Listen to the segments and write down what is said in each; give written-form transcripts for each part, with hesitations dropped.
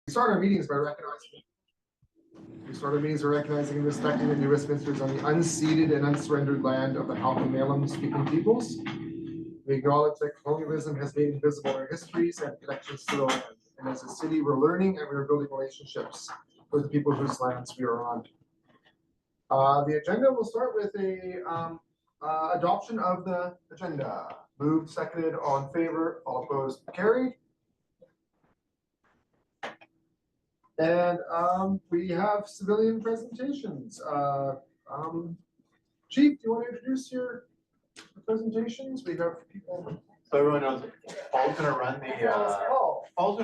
We start our meetings by recognizing. We start our meetings by recognizing and respecting the New Westminsters on the unceded and unsurrendered land of the Halkah speaking peoples. We acknowledge that colonialism has made invisible our histories and connections to the land. And as a city, we're learning and we're building relationships with the people whose lands we are on. The agenda will start with a adoption of the agenda. Moved, seconded, all in favor, all opposed, carried. And we have civilian presentations. Chief, do you want to introduce your presentations? We have people. So everyone knows Paul's gonna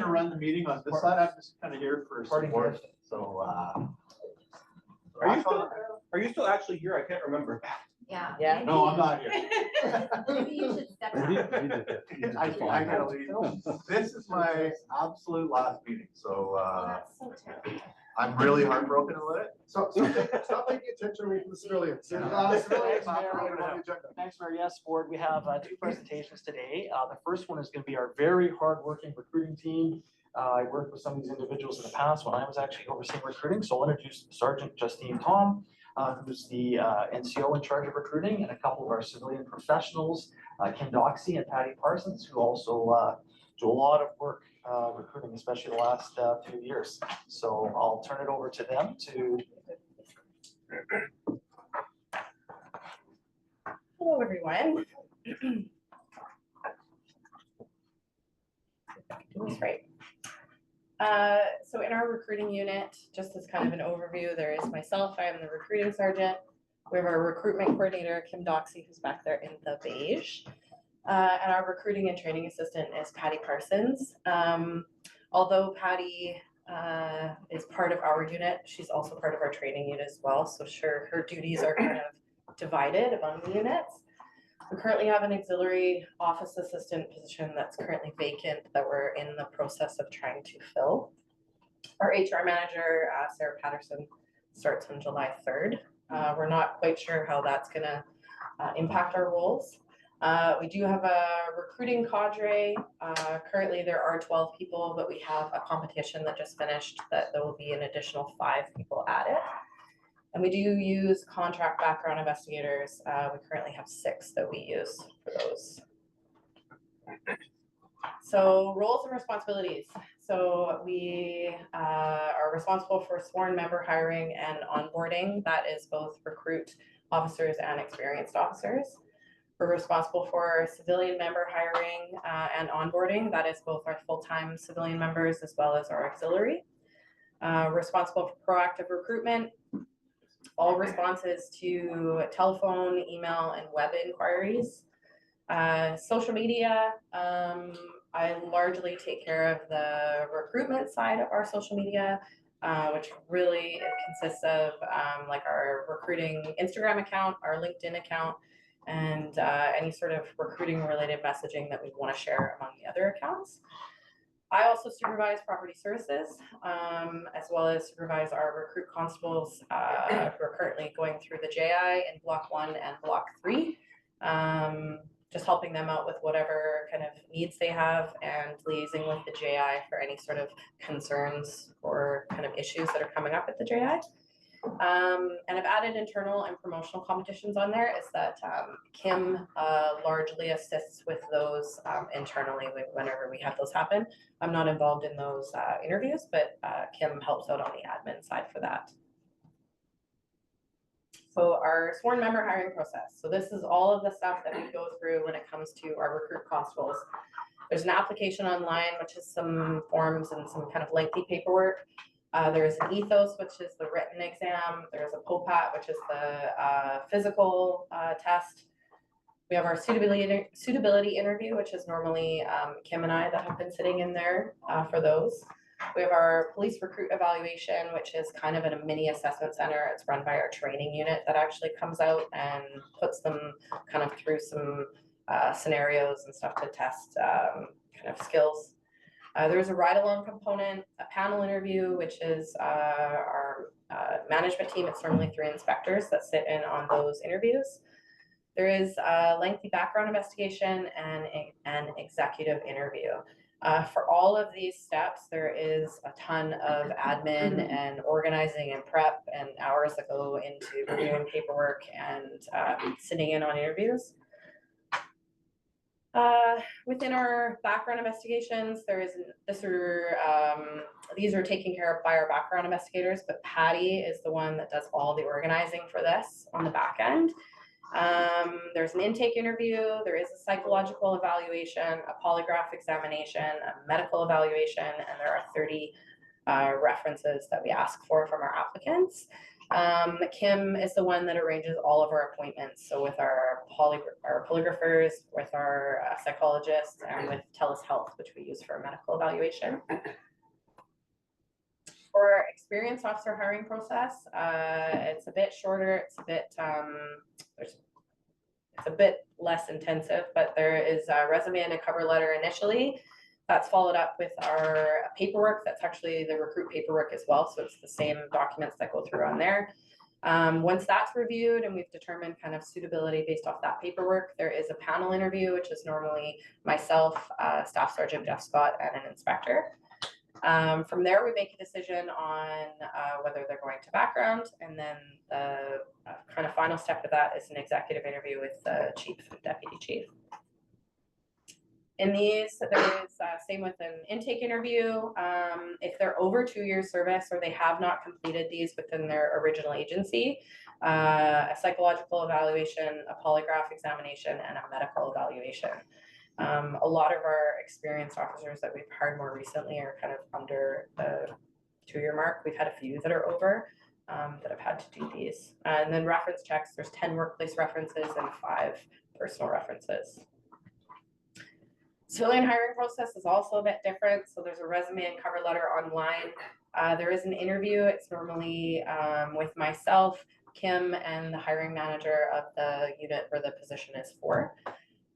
run the meeting on this side. I'm just kind of here for support. So are you still actually here? I can't remember. Yeah. Yeah. no, I'm not here. Maybe you should step down. I gotta leave. This is my absolute last meeting, so That's so terrible. I'm really heartbroken about it. Stop taking attention away from the civilians. Civilians on the agenda. Thanks, Mayor. Yes, board, we have two presentations today. The first one is going to be our very hardworking recruiting team. I worked with some of these individuals in the past when I was actually overseeing recruiting. So I'll introduce Sergeant Justine Tom, who's the NCO in charge of recruiting, and a couple of our civilian professionals, Kim Doxey and Patty Parsons, who also do a lot of work recruiting, especially the last few years. So I'll turn it over to them to. Hello, everyone. That's right. So in our recruiting unit, just as kind of an overview, there is myself, I am the recruiting sergeant. We have our recruitment coordinator, Kim Doxey, who's back there in the beige. And our recruiting and training assistant is Patty Parsons. Although Patty is part of our unit, she's also part of our training unit as well. So sure, her duties are kind of divided among the units. We currently have an auxiliary office assistant position that's currently vacant that we're in the process of trying to fill. Our HR manager, Sarah Patterson, starts on July 3rd. We're not quite sure how that's gonna impact our roles. We do have a recruiting cadre. Currently there are 12 people, but we have a competition that just finished that there will be an additional 5 people added. And we do use contract background investigators. We currently have 6 that we use for those. So roles and responsibilities. So we are responsible for sworn member hiring and onboarding. That is both recruit officers and experienced officers. We're responsible for civilian member hiring and onboarding. That is both our full-time civilian members as well as our auxiliary. Responsible for proactive recruitment. All responses to telephone, email, and web inquiries. Social media, I largely take care of the recruitment side of our social media, which really consists of like our recruiting Instagram account, our LinkedIn account, and any sort of recruiting related messaging that we want to share among the other accounts. I also supervise property services, as well as supervise our recruit constables who are currently going through the JI in Block 1 and Block 3, just helping them out with whatever kind of needs they have and liaising with the JI for any sort of concerns or kind of issues that are coming up at the JI. And I've added internal and promotional competitions on there is that Kim largely assists with those internally whenever we have those happen. I'm not involved in those interviews, but Kim helps out on the admin side for that. So our sworn member hiring process. So this is all of the stuff that we go through when it comes to our recruit constables. There's an application online, which is some forms and some kind of lengthy paperwork. There's an ethos, which is the written exam. There's a POPAT, which is the physical test. We have our suitability interview, which is normally Kim and I that have been sitting in there for those. We have our police recruit evaluation, which is kind of in a mini assessment center. It's run by our training unit that actually comes out and puts them kind of through some scenarios and stuff to test kind of skills. There's a ride-along component, a panel interview, which is our management team. It's normally 3 inspectors that sit in on those interviews. There is a lengthy background investigation and an executive interview. For all of these steps, there is a ton of admin and organizing and prep and hours that go into reviewing paperwork and sitting in on interviews. Within our background investigations, these are taken care of by our background investigators, but Patty is the one that does all the organizing for this on the back end. There's an intake interview, there is a psychological evaluation, a polygraph examination, a medical evaluation, and there are 30 references that we ask for from our applicants. Kim is the one that arranges all of our appointments. So with our polygraphers, with our psychologists, and with TELUS Health, which we use for medical evaluation. For our experienced officer hiring process, it's a bit shorter. It's a bit less intensive, but there is a resume and a cover letter initially. That's followed up with our paperwork. That's actually the recruit paperwork as well. So it's the same documents that go through on there. Once that's reviewed and we've determined kind of suitability based off that paperwork, there is a panel interview, which is normally myself, Staff Sergeant Jeff Scott, and an inspector. From there, we make a decision on whether they're going to background, and then the kind of final step of that is an executive interview with the chief and deputy chief. In these, there is same with an intake interview. If they're over 2 years service or they have not completed these within their original agency, a psychological evaluation, a polygraph examination, and a medical evaluation. A lot of our experienced officers that we've hired more recently are kind of under the 2-year mark. We've had a few that are over that have had to do these. And then reference checks, there's 10 workplace references and 5 personal references. Civilian hiring process is also a bit different. So there's a resume and cover letter online. There is an interview. It's normally with myself, Kim, and the hiring manager of the unit where the position is for.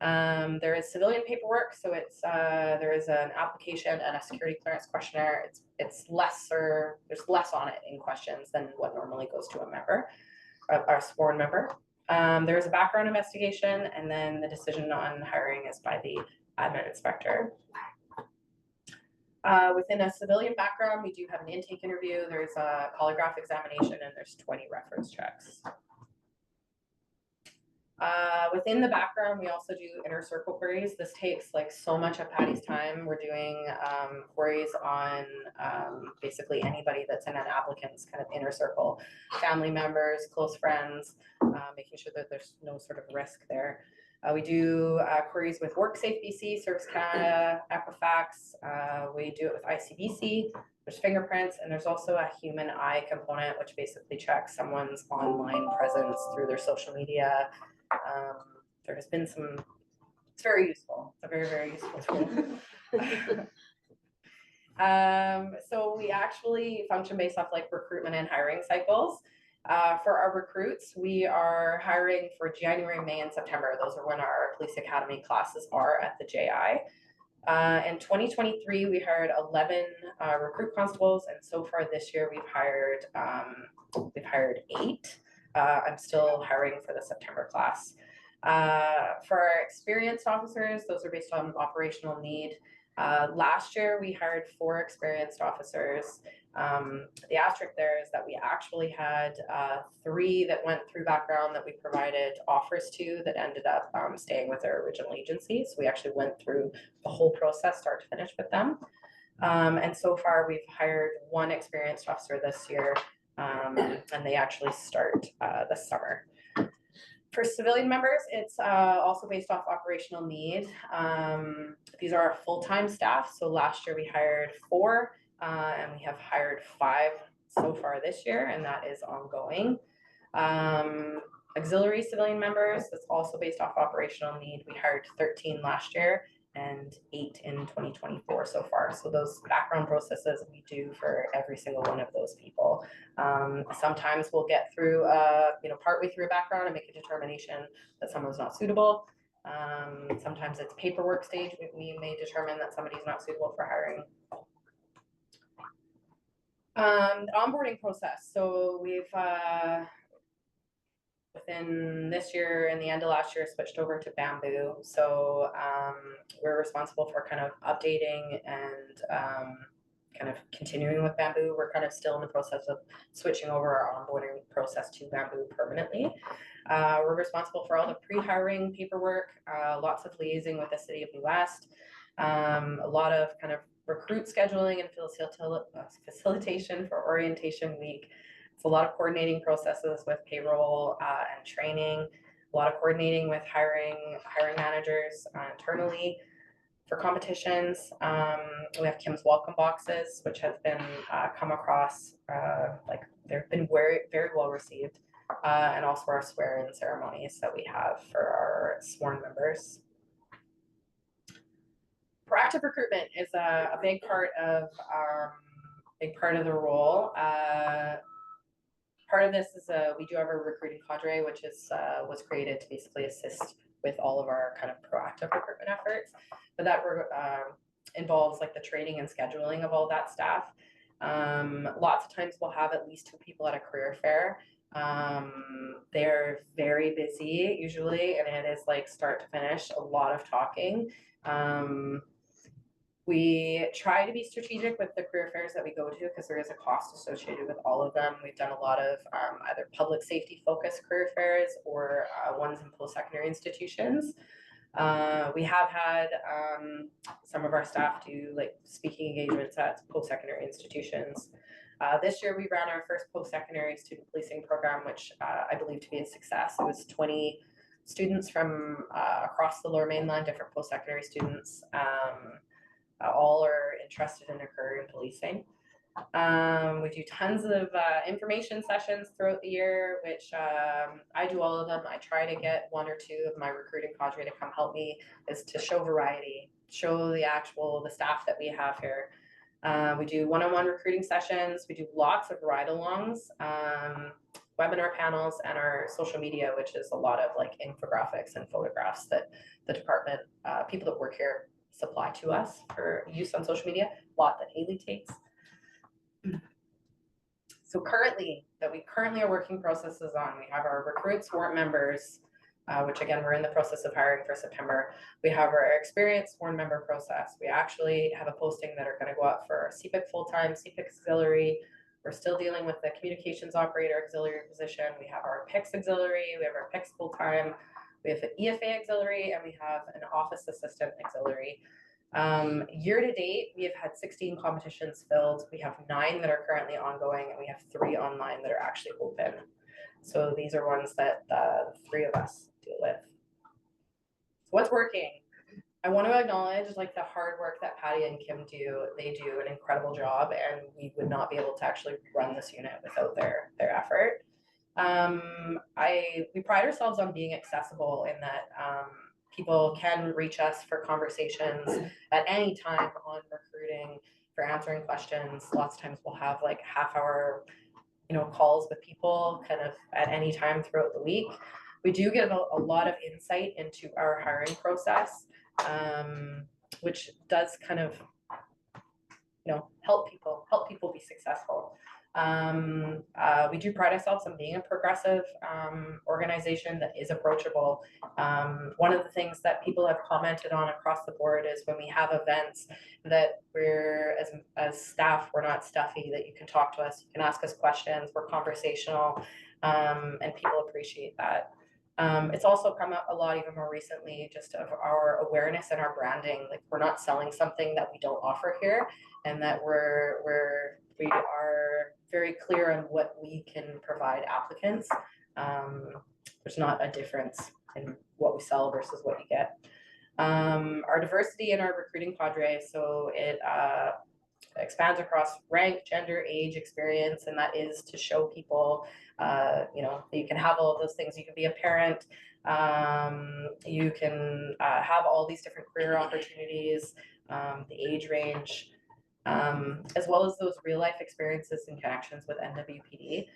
There is civilian paperwork, so it's there is an application and a security clearance questionnaire. It's lesser, there's less on it in questions than what normally goes to a member, our sworn member. There's a background investigation, and then the decision on hiring is by the admin inspector. Within a civilian background, we do have an intake interview, there's a polygraph examination, and there's 20 reference checks. Within the background, we also do inner circle queries. This takes like so much of Patty's time. We're doing queries on basically anybody that's in an applicant's kind of inner circle, family members, close friends, making sure that there's no sort of risk there. We do queries with WorkSafe BC, Service Canada, Equifax. We do it with ICBC. There's fingerprints, and there's also a human eye component, which basically checks someone's online presence through their social media. There has been some, it's very useful. It's a very, very useful tool. So we actually function based off like recruitment and hiring cycles. For our recruits, we are hiring for January, May, and September. Those are when our police academy classes are at the JI. In 2023, we hired 11 recruit constables, and so far this year we've hired 8. I'm still hiring for the September class. For our experienced officers, those are based on operational need. Last year, we hired 4 experienced officers. The asterisk there is that we actually had 3 that went through background that we provided offers to that ended up staying with their original agency. So we actually went through the whole process, start to finish with them. And so far, we've hired 1 experienced officer this year, and they actually start this summer. For civilian members, it's also based off operational need. These are our full-time staff. So last year we hired 4, and we have hired 5 so far this year, and that is ongoing. Auxiliary civilian members, that's also based off operational need. We hired 13 last year and 8 in 2024 so far. So those background processes we do for every single one of those people. Sometimes we'll get through, partway through a background and make a determination that someone's not suitable. Sometimes it's paperwork stage. We may determine that somebody's not suitable for hiring. Onboarding process. So we've within this year and the end of last year, switched over to Bamboo. So we're responsible for kind of updating and kind of continuing with Bamboo. We're kind of still in the process of switching over our onboarding process to Bamboo permanently. We're responsible for all the pre-hiring paperwork, lots of liaising with the City of New West, a lot of kind of recruit scheduling and facilitation for orientation week. It's a lot of coordinating processes with payroll and training, a lot of coordinating with hiring managers internally for competitions. We have Kim's welcome boxes, which have been come across, like they've been very, very well received. And also our swear-in ceremonies that we have for our sworn members. Proactive recruitment is a big part of the role. Part of this is we do have a recruiting cadre, which is was created to basically assist with all of our kind of proactive recruitment efforts. But that involves like the training and scheduling of all that staff. Lots of times we'll have at least 2 people at a career fair. They're very busy usually, and it is like start to finish, a lot of talking. We try to be strategic with the career fairs that we go to because there is a cost associated with all of them. We've done a lot of either public safety focused career fairs or ones in post-secondary institutions. We have had some of our staff do like speaking engagements at post-secondary institutions. This year we ran our first post-secondary student policing program, which I believe to be a success. It was 20 students from across the Lower Mainland, different post-secondary students. All are interested in a career in policing. We do tons of information sessions throughout the year, which I do all of them. I try to get 1 or 2 of my recruiting cadre to come help me, is to show variety, show the staff that we have here. We do one-on-one recruiting sessions. We do lots of ride-alongs, webinar panels, and our social media, which is a lot of like infographics and photographs that the department, people that work here supply to us for use on social media, a lot that Haley takes. So we currently are working processes on, we have our recruits, sworn members, which again, we're in the process of hiring for September. We have our experienced sworn member process. We actually have a posting that are going to go out for CPIC full-time, CPIC auxiliary. We're still dealing with the communications operator auxiliary position. We have our PICS auxiliary, we have our PICS full-time, we have an EFA auxiliary, and we have an office assistant auxiliary. Year to date, we have had 16 competitions filled. We have 9 that are currently ongoing, and we have 3 online that are actually open. So these are ones that the 3 of us deal with. So what's working? I want to acknowledge like the hard work that Patty and Kim do. They do an incredible job, and we would not be able to actually run this unit without their effort. We pride ourselves on being accessible in that people can reach us for conversations at any time on recruiting, for answering questions. Lots of times we'll have like half-hour, calls with people kind of at any time throughout the week. We do give a lot of insight into our hiring process, which does kind of, help people be successful. We do pride ourselves on being a progressive organization that is approachable. One of the things that people have commented on across the board is when we have events that we're, as staff, we're not stuffy, that you can talk to us, you can ask us questions, we're conversational, and people appreciate that. It's also come up a lot even more recently, just of our awareness and our branding. Like we're not selling something that we don't offer here, and that we are very clear on what we can provide applicants. There's not a difference in what we sell versus what you get. Our diversity in our recruiting cadre, so it expands across rank, gender, age, experience, and that is to show people, you can have all of those things. You can be a parent, you can have all these different career opportunities, the age range, as well as those real life experiences and connections with NWPD.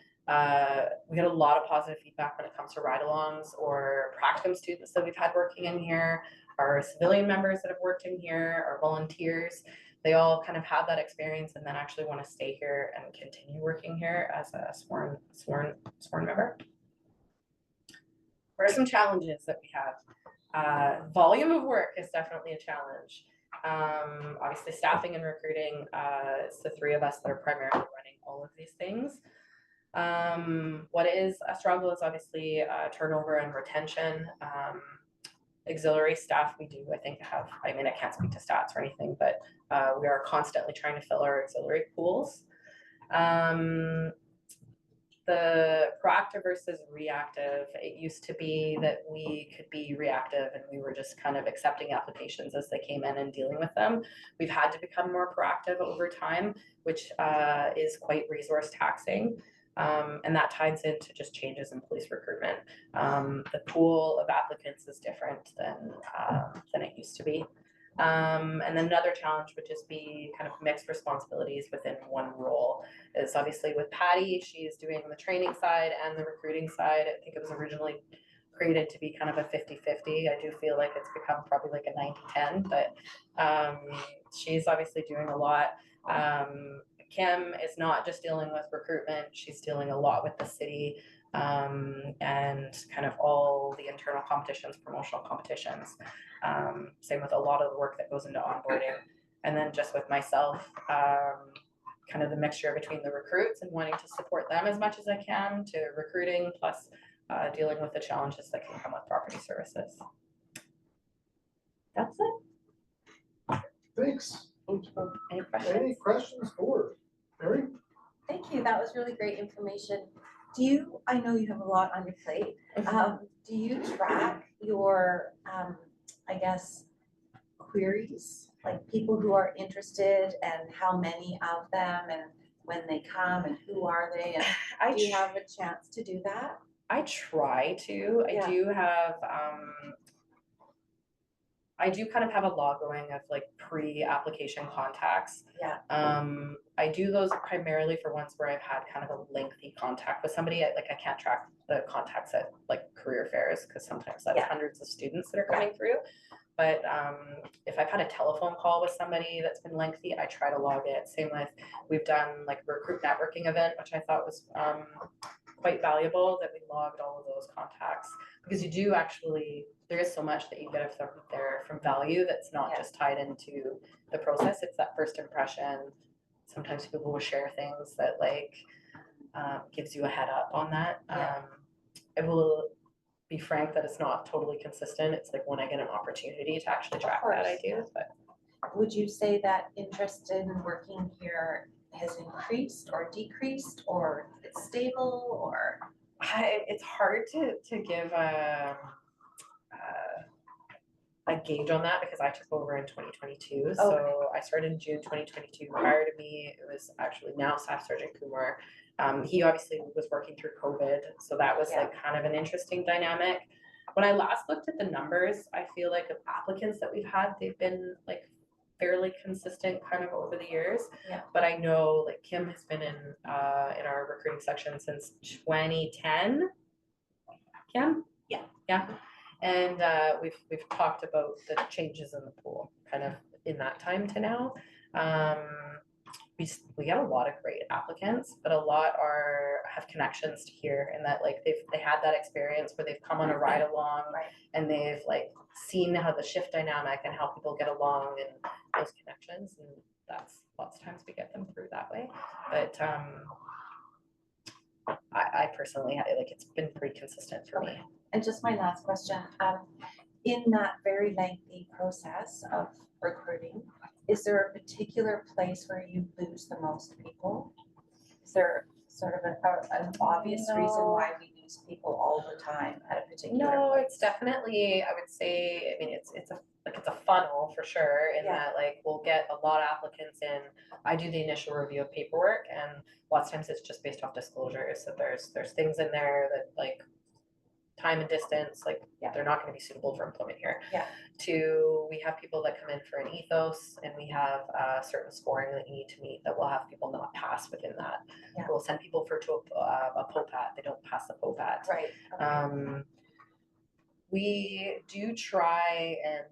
We get a lot of positive feedback when it comes to ride-alongs or practicum students that we've had working in here, our civilian members that have worked in here, our volunteers. They all kind of have that experience and then actually want to stay here and continue working here as a sworn member. what are some challenges that we have? Volume of work is definitely a challenge. Obviously staffing and recruiting, it's the three of us that are primarily running all of these things. What is a struggle is obviously turnover and retention. Auxiliary staff, we do, I think, have, I mean, I can't speak to stats or anything, but we are constantly trying to fill our auxiliary pools. The proactive versus reactive, it used to be that we could be reactive and we were just kind of accepting applications as they came in and dealing with them. We've had to become more proactive over time, which is quite resource taxing. And that ties into just changes in police recruitment. The pool of applicants is different than it used to be. And then another challenge would just be kind of mixed responsibilities within one role. Is obviously with Patty, she's doing the training side and the recruiting side. I think it was originally created to be kind of a 50-50. I do feel like it's become probably like a 90-10, but she's obviously doing a lot. Kim is not just dealing with recruitment, she's dealing a lot with the city and kind of all the internal competitions, promotional competitions. Same with a lot of the work that goes into onboarding. And then just with myself, kind of the mixture between the recruits and wanting to support them as much as I can to recruiting, plus dealing with the challenges that can come with property services. That's it. Thanks. Any questions? Any questions for Mary? Thank you. That was really great information. Do you, I know you have a lot on your plate. Do you track your, I guess, queries, like people who are interested and how many of them and when they come and who are they? And do you have a chance to do that? I try to. Yeah. I do kind of have a log going of like pre-application contacts. Yeah. I do those primarily for ones where I've had kind of a lengthy contact with somebody. I can't track the contacts at like career fairs because sometimes that's hundreds of students that are coming through. But if I've had a telephone call with somebody that's been lengthy, I try to log it. Same with, we've done like a recruit networking event, which I thought was quite valuable, that we logged all of those contacts, because you do actually, there is so much that you get from value that's not just tied into the process. It's that first impression. Sometimes people will share things that like gives you a head up on that. I will be frank that it's not totally consistent. It's like when I get an opportunity to actually track that I do. But would you say that interest in working here has increased or decreased, or it's stable, or? It's hard to give a gauge on that because I took over in 2022. So I started in June 2022. Prior to me, it was actually now Staff Sergeant Kumar. He obviously was working through COVID, so that was like kind of an interesting dynamic. When I last looked at the numbers, I feel like of applicants that we've had, they've been like fairly consistent kind of over the years. But I know like Kim has been in our recruiting section since 2010. Kim? Yeah. And we've talked about the changes in the pool kind of in that time to now. We get a lot of great applicants, but a lot have connections to here, and that like they had that experience where they've come on a ride along and they've like seen how the shift dynamic and how people get along and those connections, and that's lots of times we get them through that way. But I personally like it's been pretty consistent for me. And just my last question, in that very lengthy process of recruiting, is there a particular place where you lose the most people? Is there sort of an obvious reason why we lose people all the time at a particular place? It's definitely, I would say, I mean, it's a funnel for sure, in that like we'll get a lot of applicants in. I do the initial review of paperwork, and lots of times it's just based off disclosures. So there's things in there that like time and distance, like they're not going to be suitable for employment here. We have people that come in for an ethos, and we have certain scoring that you need to meet that will have people not pass within that. We'll send people to a POPAT, they don't pass the POPAT. Right. We do try and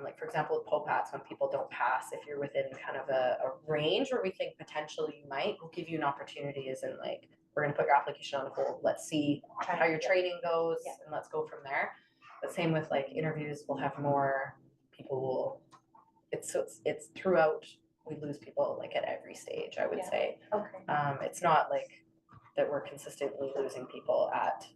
like for example with POPATs, when people don't pass, if you're within kind of a range where we think potentially you might, we'll give you an opportunity as in like we're gonna put your application on hold, let's see how your training goes, Yeah. and let's go from there. But same with like interviews, we'll have more people will, it's throughout, we lose people like at every stage, I would Yeah. say. Okay. It's not like that we're consistently losing people at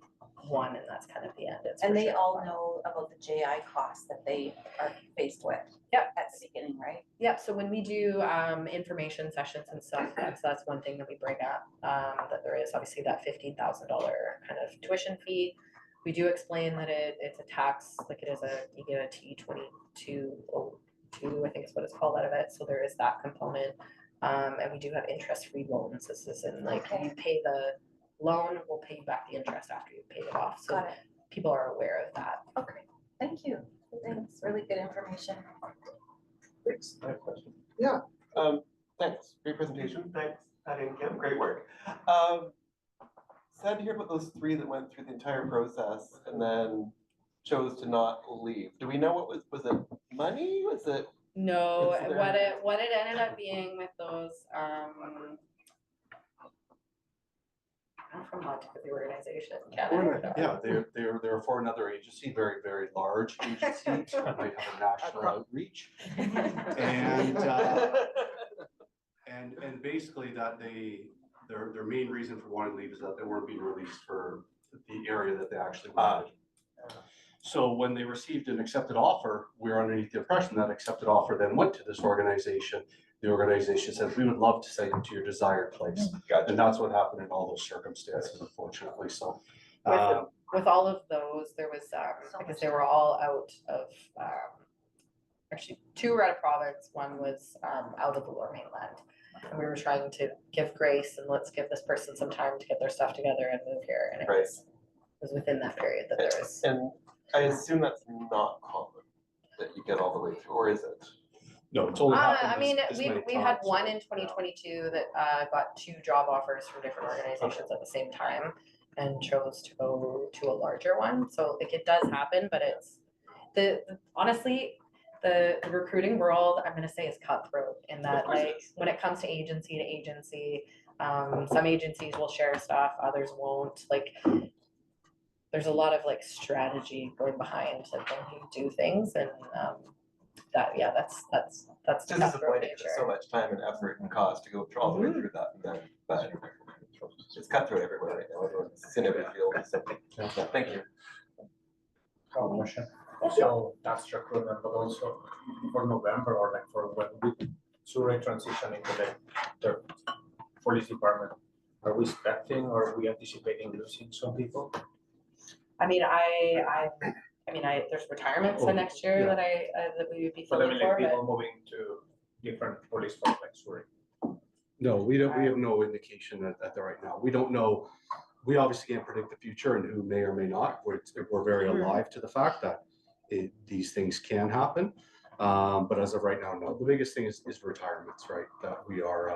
one and that's kind of the end. It's And for they sure. all know about the JI costs that they are faced with. Yep. At the beginning, right? Yep, so when we do information sessions and stuff, that's one thing that we bring up, that there is obviously that $15,000 kind of tuition fee. We do explain that it's a tax, like it is you get a T2202, I think is what it's called out of it, so there is that component. And we do have interest-free loans, this is in like, Okay. you pay the loan, we'll pay you back the interest after you've paid it off, so Got it. people are aware of that. Okay, thank you. Thanks, really good information. Thanks. I have a question. Yeah. Thanks, great presentation. Thanks, Patty and Kim, great work. Sad to hear about those 3 that went through the entire process and then chose to not leave. Do we know what was it money? Was it? No, Is there- what it ended up being with those, I'm from the organization, Canada. Yeah, they're for another agency, very, very large agency, might have a national outreach. And, and basically that their main reason for wanting to leave is that they weren't being released for the area that they actually wanted. So when they received an accepted offer, we were underneath the impression that accepted offer then went to this organization. The organization said, we would love to send you to your desired place. And that's what happened in all those circumstances, unfortunately, so. With all of those, there was, because they were all out of, actually 2 were out of province, 1 was out of the Lower Mainland. And we were trying to give grace and let's give this person some time to get their stuff together and move here, and it Right. was within that period that there was. And I assume that's not common, that you get all the way through, or is it? No, it's only happened I mean, this many we had times, one so, in 2022 that got 2 job offers from different organizations at the same time and chose to go to a larger one. So like it does happen, but it's honestly, the recruiting world, I'm gonna say, is cutthroat in that like when it comes to agency, some agencies will share stuff, others won't. Like there's a lot of like strategy going behind like when you do things, and that's the It's cutthroat disappointing, nature. there's so much time and effort and cost to go through all the way through that, and then, but it's cutthroat everywhere right now, it's in every field, so, yeah, thank you. Question. So that's recruitment, but also for November or like for when we Surrey transition into the police department, are we expecting or are we anticipating losing some people? I mean, there's retirements for next year yeah. that we would be But I filling mean, like for, but people moving to different police force like Surrey. No, we have no indication at the right now. We don't know. We obviously can't predict the future and who may or may not. We're very alive to the fact that these things can happen. But as of right now, no. The biggest thing is retirements, right? That we are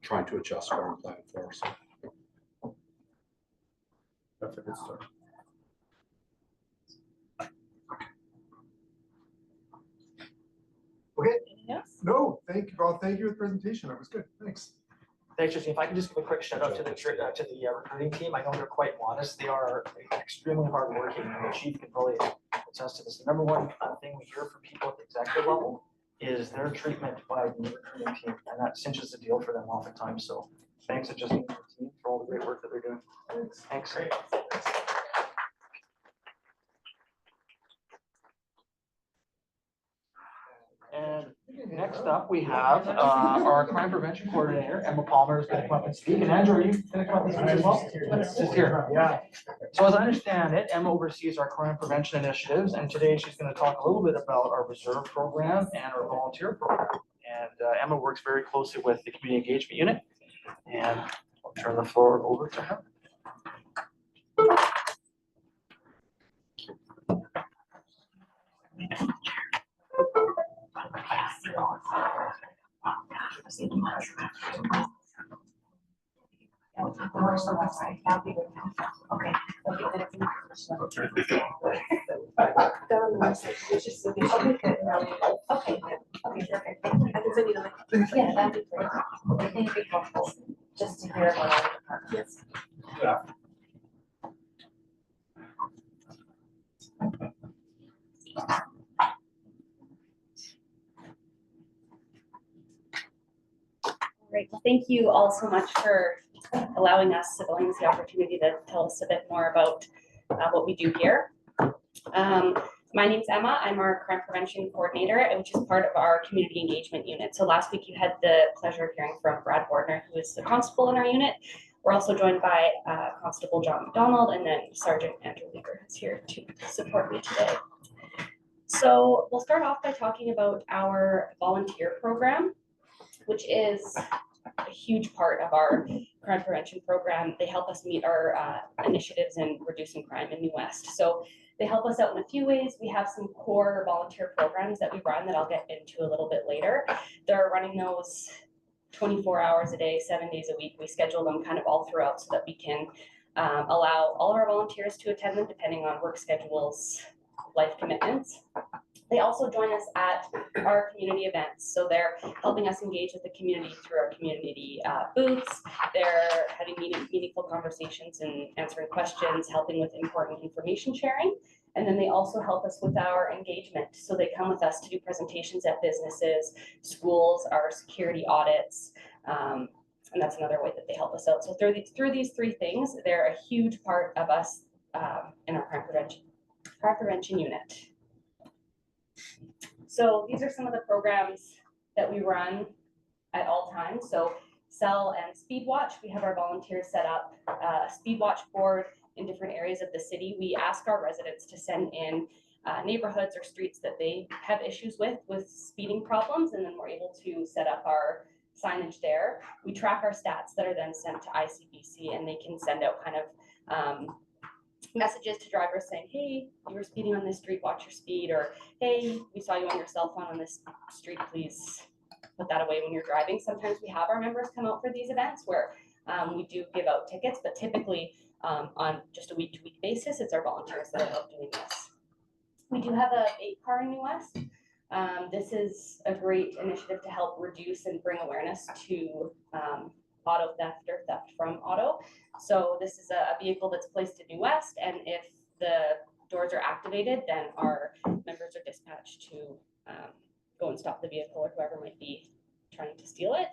trying to adjust for and plan for. So. That's a good start. Anything else? No, thank you, Bob. Thank you for the presentation. That was good. Thanks. Thanks, Justine. If I can just give a quick shout out to the recruiting team. I know they're quite modest. They are extremely hardworking, and the chief can probably attest to this. The number one thing we hear from people at the executive level is their treatment by the recruiting team, and that cinches the deal for them oftentimes. So thanks to Justine and the team for all the great work that they're doing. Thanks. And next up, we have our crime prevention coordinator, Emma Palmer, is going to come up and speak. And Andrew, are you going to come up and speak as well? Just here. Yeah. So as I understand it, Emma oversees our crime prevention initiatives, and today she's going to talk a little bit about our reserve program and our volunteer program. And Emma works very closely with the community engagement unit, and I'll turn the floor over to her. Yeah, that'd be great. I think it'd be helpful just to hear about all the departments. Thank you all so much for allowing us civilians the opportunity to tell us a bit more about what we do here. My name's Emma. I'm our crime prevention coordinator, which is part of our community engagement unit. So last week you had the pleasure of hearing from Brad Wardner, who is the constable in our unit. We're also joined by Constable John McDonald and then Sergeant Andrew Lever, who's here to support me today. So we'll start off by talking about our volunteer program, which is a huge part of our crime prevention program. They help us meet our initiatives in reducing crime in New West. So they help us out in a few ways. We have some core volunteer programs that we run that I'll get into a little bit later. They're running those 24 hours a day, 7 days a week. We schedule them kind of all throughout so that we can allow all of our volunteers to attend them depending on work schedules, life commitments. They also join us at our community events. So they're helping us engage with the community through our community booths. They're having meaningful conversations and answering questions, helping with important information sharing. And then they also help us with our engagement. So they come with us to do presentations at businesses, schools, our security audits. And that's another way that they help us out. So through these three things, they're a huge part of us in our crime prevention unit. So these are some of the programs that we run at all times. So Cell and Speedwatch, we have our volunteers set up a Speedwatch board in different areas of the city. We ask our residents to send in neighborhoods or streets that they have issues with speeding problems, and then we're able to set up our signage there. We track our stats that are then sent to ICBC, and they can send out kind of messages to drivers saying, hey, you were speeding on this street, watch your speed, or hey, we saw you on your cell phone on this street, please put that away when you're driving. Sometimes we have our members come out for these events where we do give out tickets, but typically on just a week-to-week basis, it's our volunteers that are out doing this. We do have a vape car in New West. This is a great initiative to help reduce and bring awareness to auto theft or theft from auto. So this is a vehicle that's placed in New West, and if the doors are activated, then our members are dispatched to go and stop the vehicle or whoever might be trying to steal it.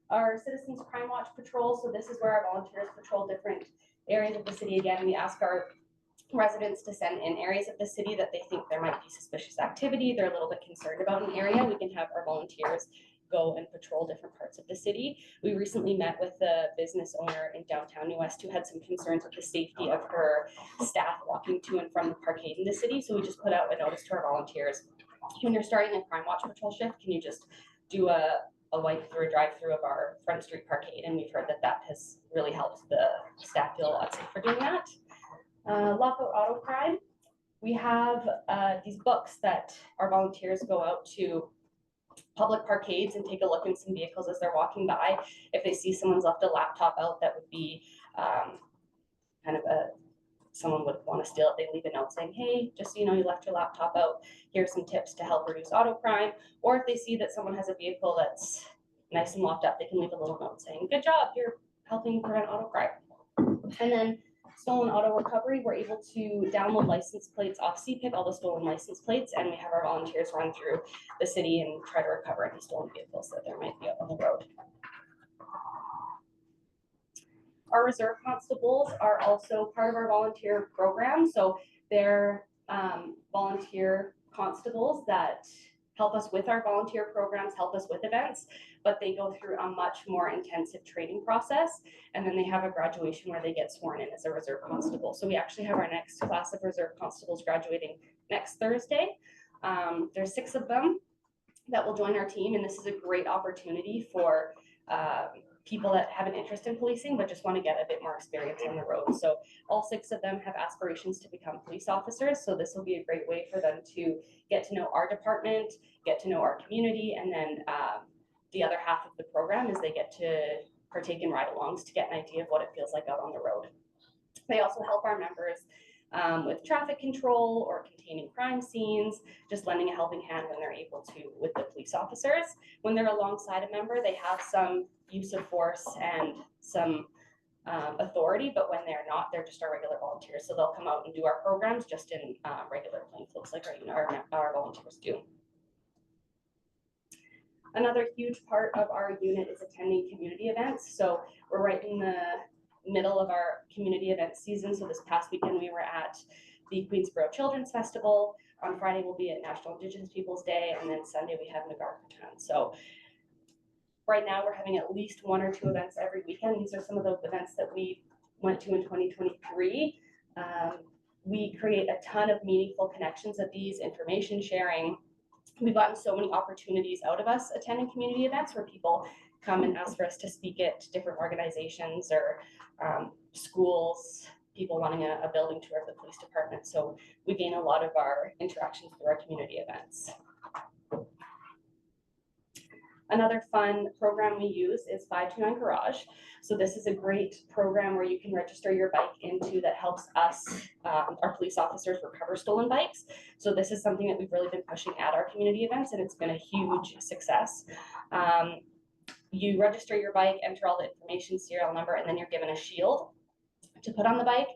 Our Citizens Crime Watch patrol, so this is where our volunteers patrol different areas of the city. Again, we ask our residents to send in areas of the city that they think there might be suspicious activity, they're a little bit concerned about an area. We can have our volunteers go and patrol different parts of the city. We recently met with the business owner in downtown New West who had some concerns with the safety of her staff walking to and from the parkade in the city. So we just put out a notice to our volunteers. When you're starting a Crime Watch patrol shift, can you just do a wipe through, a drive through of our Front Street parkade? And we've heard that that has really helped the staff feel a lot safer doing that. Lockout Auto Crime. We have these books that our volunteers go out to public parkades and take a look in some vehicles as they're walking by. If they see someone's left a laptop out that would be kind of someone would want to steal it, they leave a note saying, hey, just so you know, you left your laptop out. Here's some tips to help reduce auto crime. Or if they see that someone has a vehicle that's nice and locked up, they can leave a little note saying, good job, you're helping prevent auto crime. And then stolen auto recovery, we're able to download license plates off CPIC, all the stolen license plates, and we have our volunteers run through the city and try to recover any stolen vehicles that there might be out on the road. Our reserve constables are also part of our volunteer program. So they're volunteer constables that help us with our volunteer programs, help us with events, but they go through a much more intensive training process. And then they have a graduation where they get sworn in as a reserve constable. So we actually have our next class of reserve constables graduating next Thursday. There's 6 of them that will join our team. And this is a great opportunity for people that have an interest in policing, but just want to get a bit more experience on the road. So all 6 of them have aspirations to become police officers. So this will be a great way for them to get to know our department, get to know our community, and then the other half of the program is they get to partake in ride-alongs to get an idea of what it feels like out on the road. They also help our members with traffic control or containing crime scenes, just lending a helping hand when they're able to with the police officers. When they're alongside a member, they have some use of force and some authority, but when they're not, they're just our regular volunteers. So they'll come out and do our programs just in regular plain clothes like our volunteers do. Another huge part of our unit is attending community events. So we're right in the middle of our community event season. So this past weekend, we were at the Queensborough Children's Festival. On Friday, we'll be at National Indigenous Peoples Day, and then Sunday we have Nagarkatan. So right now, we're having at least 1 or 2 events every weekend. These are some of the events that we went to in 2023. We create a ton of meaningful connections at these, information sharing. We've gotten so many opportunities out of us attending community events where people come and ask for us to speak at different organizations or schools, people wanting a building tour of the police department. So we gain a lot of our interactions through our community events. Another fun program we use is 529 Garage. So this is a great program where you can register your bike into that helps us, our police officers, recover stolen bikes. So this is something that we've really been pushing at our community events, and it's been a huge success. You register your bike, enter all the information, serial number, and then you're given a shield to put on the bike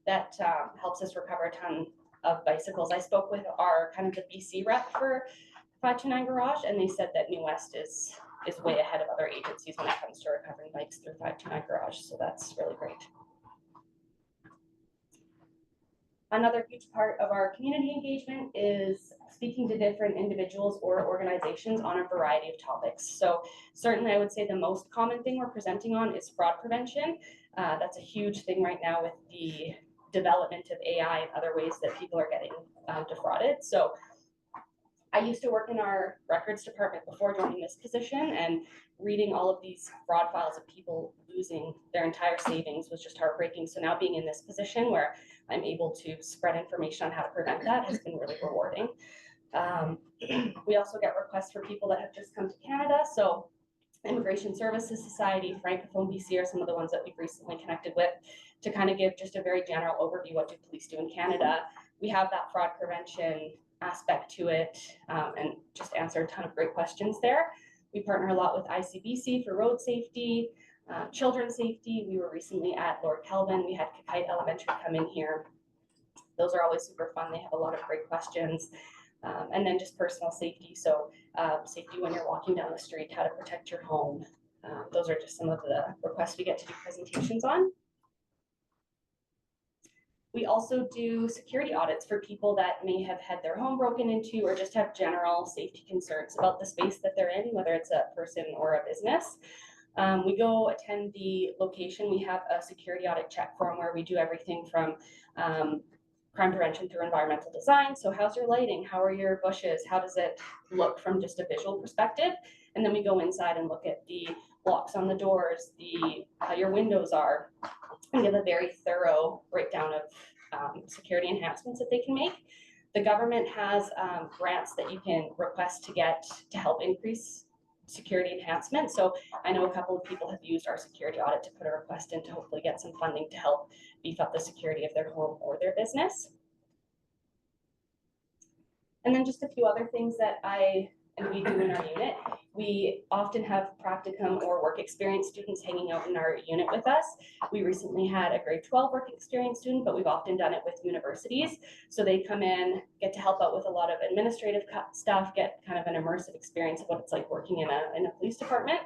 that helps us recover a ton of bicycles. I spoke with our kind of the BC rep for 529 Garage, and they said that New West is way ahead of other agencies when it comes to recovering bikes through 529 Garage, so that's really great. Another huge part of our community engagement is speaking to different individuals or organizations on a variety of topics. So certainly I would say the most common thing we're presenting on is fraud prevention. That's a huge thing right now with the development of AI and other ways that people are getting defrauded. So I used to work in our records department before joining this position, and reading all of these fraud files of people losing their entire savings was just heartbreaking. So now being in this position where I'm able to spread information on how to prevent that has been really rewarding. We also get requests for people that have just come to Canada. So Immigration Services Society, Francophone BC are some of the ones that we've recently connected with to kind of give just a very general overview. What do police do in Canada? We have that fraud prevention aspect to it, and just answer a ton of great questions there. We partner a lot with ICBC for road safety, children's safety. We were recently at Lord Kelvin. We had Kakite Elementary come in here. Those are always super fun. They have a lot of great questions. And then just personal safety. So safety when you're walking down the street, how to protect your home. Those are just some of the requests we get to do presentations on. We also do security audits for people that may have had their home broken into or just have general safety concerns about the space that they're in, whether it's a person or a business. We go attend the location. We have a security audit check form where we do everything from crime prevention through environmental design. So how's your lighting? How are your bushes? How does it look from just a visual perspective? And then we go inside and look at the locks on the doors, how your windows are, and give a very thorough breakdown of security enhancements that they can make. The government has grants that you can request to get to help increase security enhancement. So I know a couple of people have used our security audit to put a request in to hopefully get some funding to help beef up the security of their home or their business. And then just a few other things that we do in our unit. We often have practicum or work experience students hanging out in our unit with us. We recently had a grade 12 work experience student, but we've often done it with universities. So they come in, get to help out with a lot of administrative stuff, get kind of an immersive experience of what it's like working in a police department.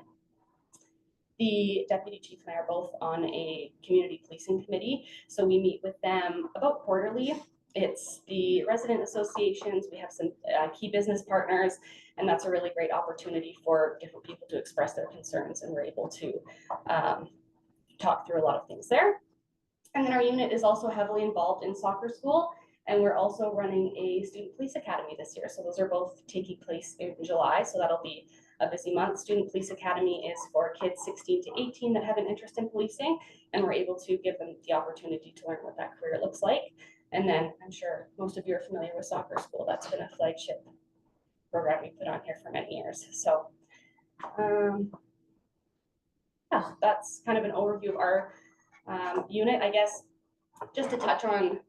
The deputy chief and I are both on a community policing committee. So we meet with them about quarterly. It's the resident associations. We have some key business partners, and that's a really great opportunity for different people to express their concerns, and we're able to talk through a lot of things there. And then our unit is also heavily involved in soccer school, and we're also running a student police academy this year. So those are both taking place in July, so that'll be a busy month. Student Police Academy is for kids 16 to 18 that have an interest in policing, and we're able to give them the opportunity to learn what that career looks like. And then I'm sure most of you are familiar with Soccer School. That's been a flagship program we put on here for many years. So yeah, that's kind of an overview of our unit. I guess just to touch on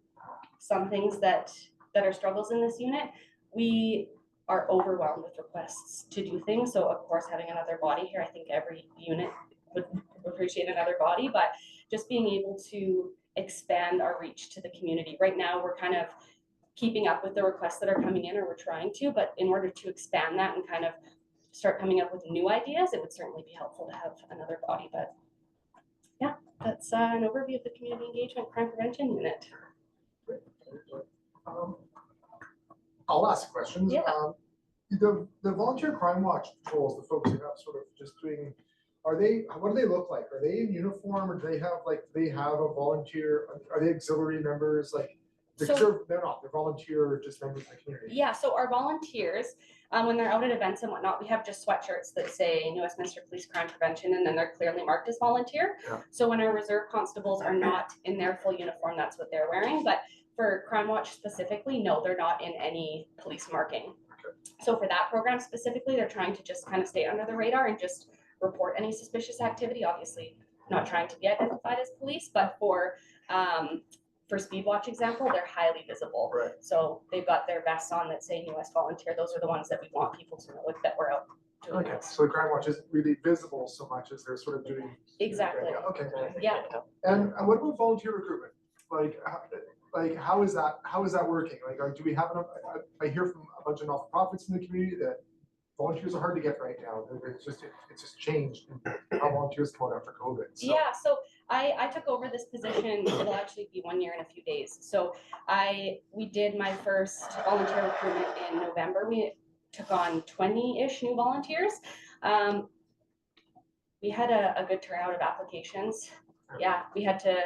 some things that are struggles in this unit, we are overwhelmed with requests to do things. So of course, having another body here, I think every unit would appreciate another body, but just being able to expand our reach to the community. Right now, we're kind of keeping up with the requests that are coming in, or we're trying to, but in order to expand that and kind of start coming up with new ideas, it would certainly be helpful to have another body, but yeah, that's an overview of the Community Engagement Crime Prevention Unit. I'll ask questions. Yeah. The volunteer crime watch patrols, the folks who have sort of just doing, what do they look like? Are they in uniform, or do they have a volunteer, are they auxiliary members, like? They're not, they're volunteer, just members of the community. Yeah, so our volunteers, when they're out at events and whatnot, we have just sweatshirts that say New Westminster Police Crime Prevention, and then they're clearly marked as volunteer. Yeah. So when our reserve constables are not in their full uniform, that's what they're wearing, but for Crime Watch specifically, no, they're not in any police marking. So for that program specifically, they're trying to just kind of stay under the radar and just report any suspicious activity, obviously not trying to be identified as police, but for Speed Watch example, they're highly visible. Right. So they've got their vests on that say US Volunteer. Those are the ones that we want people to know that we're out doing Okay, this. so the crime watch isn't really visible so much as they're sort of doing. Exactly. Okay. Yeah. And what about volunteer recruitment? Like how is that working? Like, do we have enough? I hear from a bunch of not-for-profits in the community that volunteers are hard to get right now. It's just changed how volunteers come out after COVID. So. Yeah, so I took over this position, it'll actually be 1 year in a few days. So we did my first volunteer recruitment in November. We took on 20-ish new volunteers. We had a good turnout of applications. Yeah, we had to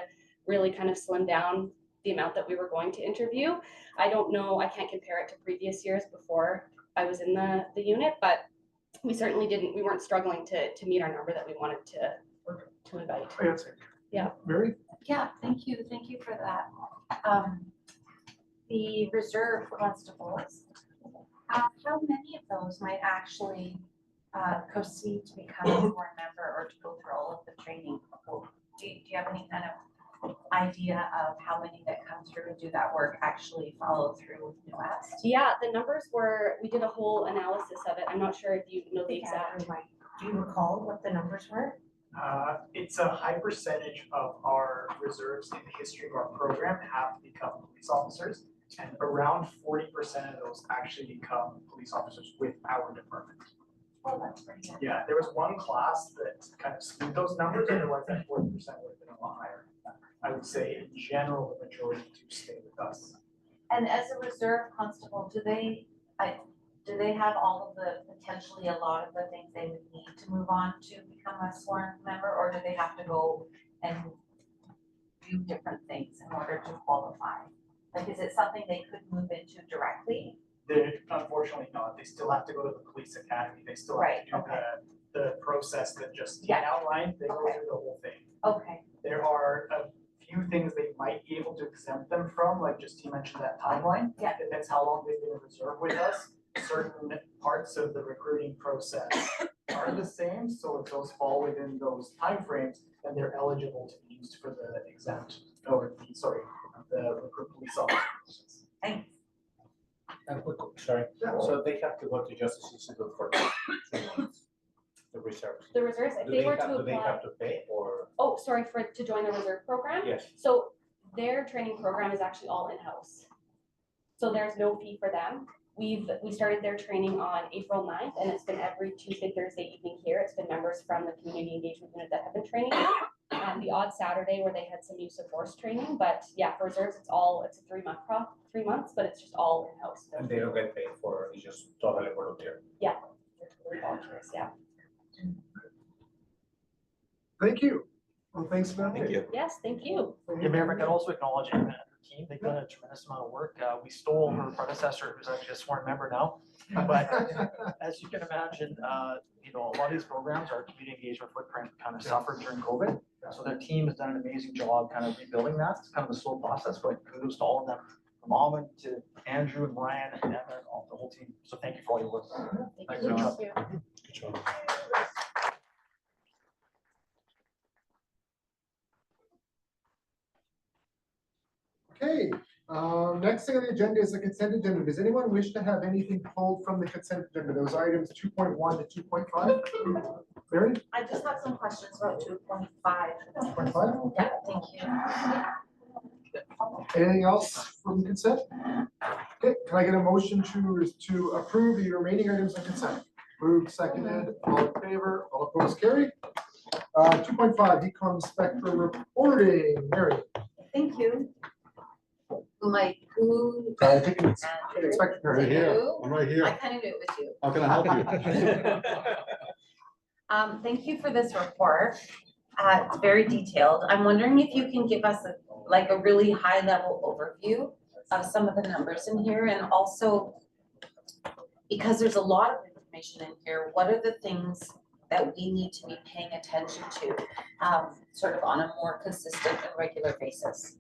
really kind of slim down the amount that we were going to interview. I don't know, I can't compare it to previous years before I was in the unit, but we certainly we weren't struggling to meet our number that we wanted to invite. Yeah. Mary? Yeah, thank you for that. The reserve constables, how many of those might actually proceed to become a board member or to go through all of the training? Do you have any kind of idea of how many that come through and do that work actually follow through with New West? Yeah, the numbers we did a whole analysis of it. I'm not sure if you know the exact. Do you recall what the numbers were? It's a high percentage of our reserves in the history of our program have become police officers, and around 40% of those actually become police officers with our department. Oh, that's pretty good. Yeah, there was one class that kind of skewed those numbers, otherwise that 40% would have been a lot higher. I would say in general, the majority do stay with us. And as a reserve constable, do they have all of potentially a lot of the things they would need to move on to become a sworn member, or do they have to go and do different things in order to qualify? Like, is it something they could move into directly? Unfortunately not. They still have to go to the police academy. They still have to do the process that Justine outlined. They go through the whole thing. Okay. There are a few things they might be able to exempt them from, like Justine mentioned that timeline. Yeah. Depends how long they've been in reserve with us. Certain parts of the recruiting process are the same, so if those fall within those timeframes, then they're eligible to be used for the the recruit police officers. Thanks. And quick, sorry, so they have to go to Justice Institute for 3 months, the reserves. The reserves, if they were to Do they apply, have to pay or? oh, sorry, to join the reserve program? Yes. So their training program is actually all in-house. So there's no fee for them. We started their training on April 9th, and it's been every Tuesday, Thursday evening here. It's been members from the community engagement unit that have been training. The odd Saturday where they had some use of force training, but yeah, for reserves, it's a 3 months, but it's just all in-house. And they don't get paid for, it's just totally volunteer. Yeah, they're totally volunteers, yeah. Thank you. Well, thanks for that. Thank you. Yes, thank you. Yeah, Mayor, I can also acknowledge Anna and her team. They've done a tremendous amount of work. We stole her predecessor, who's actually a sworn member now. But as you can imagine, a lot of these programs, our community engagement footprint kind of suffered during COVID. So their team has done an amazing job kind of rebuilding that. It's kind of a slow process, but kudos to all of them, from Almond to Andrew and Ryan and Emma and all the whole team. So thank you for all your work. Thanks, good job. Good job. Okay, next thing on the agenda is the consent agenda. Does anyone wish to have anything pulled from the consent agenda? Those items 2.1 to 2.5? Mary? I just have some questions about 2.5. 2.5? Yeah, thank you. Anything else from consent? Okay, can I get a motion to approve the remaining items on consent? Moved, seconded, all in favor, all opposed, carried. 2.5, Ecom Spectra reporting, Mary. Thank you. Who? I think it's Andrew. expected her. Right here, You? I'm right I here. kind of knew it was you. How can I help you? Thank you for this report. It's very detailed. I'm wondering if you can give us a really high level overview of some of the numbers in here, and also because there's a lot of information in here, what are the things that we need to be paying attention to, sort of on a more consistent and regular basis?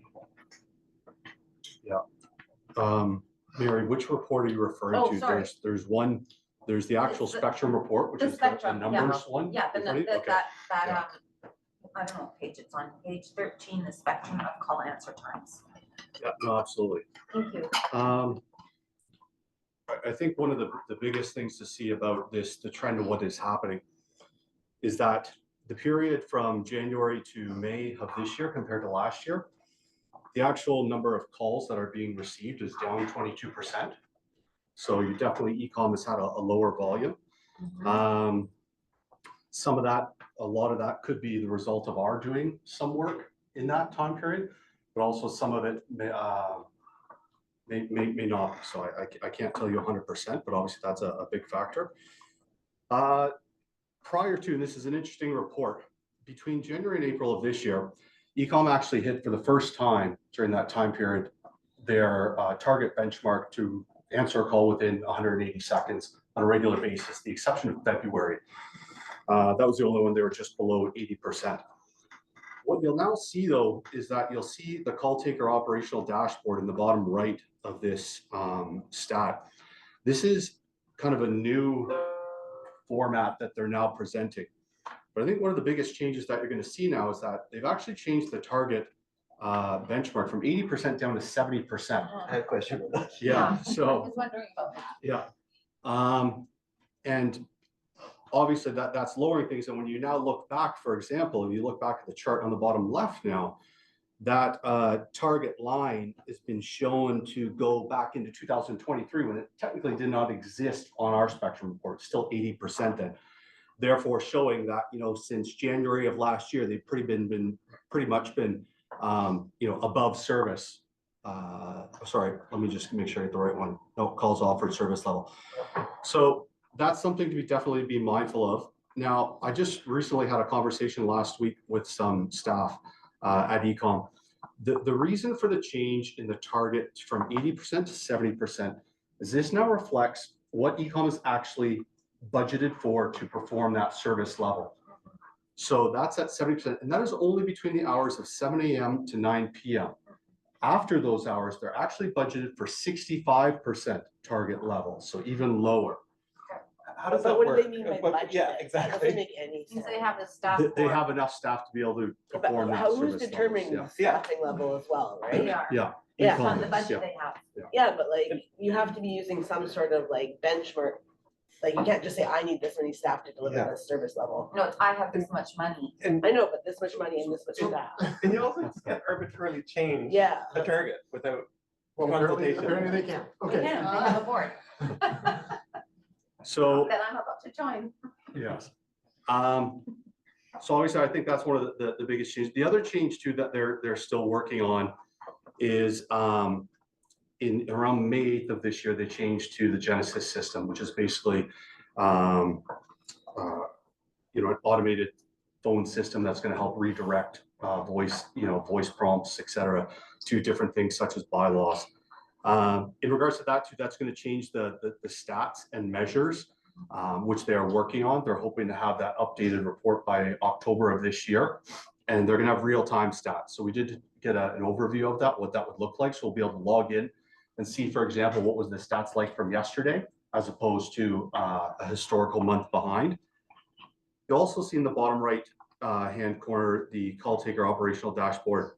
Mary, which report are you referring Oh, to? sorry. There's the actual It's the- spectrum report, which the is the spectrum, yeah. numbers one. Yeah, in front of you? Okay. that, I don't know what page it's on, page 13, the spectrum of call answer times. Yeah, no, absolutely. Thank you. I think one of the biggest things to see about this, the trend of what is happening, is that the period from January to May of this year compared to last year, the actual number of calls that are being received is down 22%. So you definitely, Ecom has had a lower volume. Some of that, a lot of that could be the result of our doing some work in that time period, but also some of it may not. So I can't tell you 100%, but obviously that's a big factor. Prior to, and this is an interesting report, between January and April of this year, Ecom actually hit for the first time during that time period their target benchmark to answer a call within 180 seconds on a regular basis, the exception of February. That was the only one they were just below 80%. What you'll now see though, is that you'll see the call taker operational dashboard in the bottom right of this stat. This is kind of a new format that they're now presenting. But I think one of the biggest changes that you're going to see now is that they've actually changed the target benchmark from 80% down to 70%. I had a question. Yeah, I so, was wondering about that. yeah. And obviously that's lowering things. And when you now look back, for example, if you look back at the chart on the bottom left now, that target line has been shown to go back into 2023 when it technically did not exist on our spectrum report, still 80% then. Therefore showing that, since January of last year, they've pretty much been above service. Sorry, let me just make sure I get the right one. No, calls offered service level. So that's something to definitely be mindful of. Now, I just recently had a conversation last week with some staff at Ecom. The reason for the change in the target from 80% to 70% is this now reflects what Ecom is actually budgeted for to perform that service level. So that's at 70%, and that is only between the hours of 7 a.m. to 9 p.m. After those hours, they're actually budgeted for 65% target level, so even lower. How does But that what work? do they mean by But- budget? Yeah, That exactly. doesn't make any Means sense. they have the staff. They for it. have enough staff to be able to But perform that who's service determining the levels. staffing level as well, They right? are. Yeah. Yeah. Ecom On the is, budget yeah. they have. Yeah, but you have to be using some sort of benchmark. You can't just say, I need this many staff to deliver Yeah. this service level. No, it's, I have this much money. And, I know, but this much money and this much staff. and you also just can't arbitrarily change Yeah. the target without Well, apparently consultation. they can. They Okay. can, they have a board. So, That I'm about to join. yes. So obviously, I think that's one of the biggest changes. The other change too that they're still working on is in around May 8th of this year, they changed to the Genesis system, which is basically an automated phone system that's going to help redirect voice prompts, etc., to different things such as bylaws. In regards to that too, that's going to change the stats and measures, which they are working on. They're hoping to have that updated report by October of this year, and they're going to have real-time stats. So we did get an overview of that, what that would look like. So we'll be able to log in and see, for example, what was the stats like from yesterday, as opposed to a historical month behind. You'll also see in the bottom right hand corner, the call taker operational dashboard.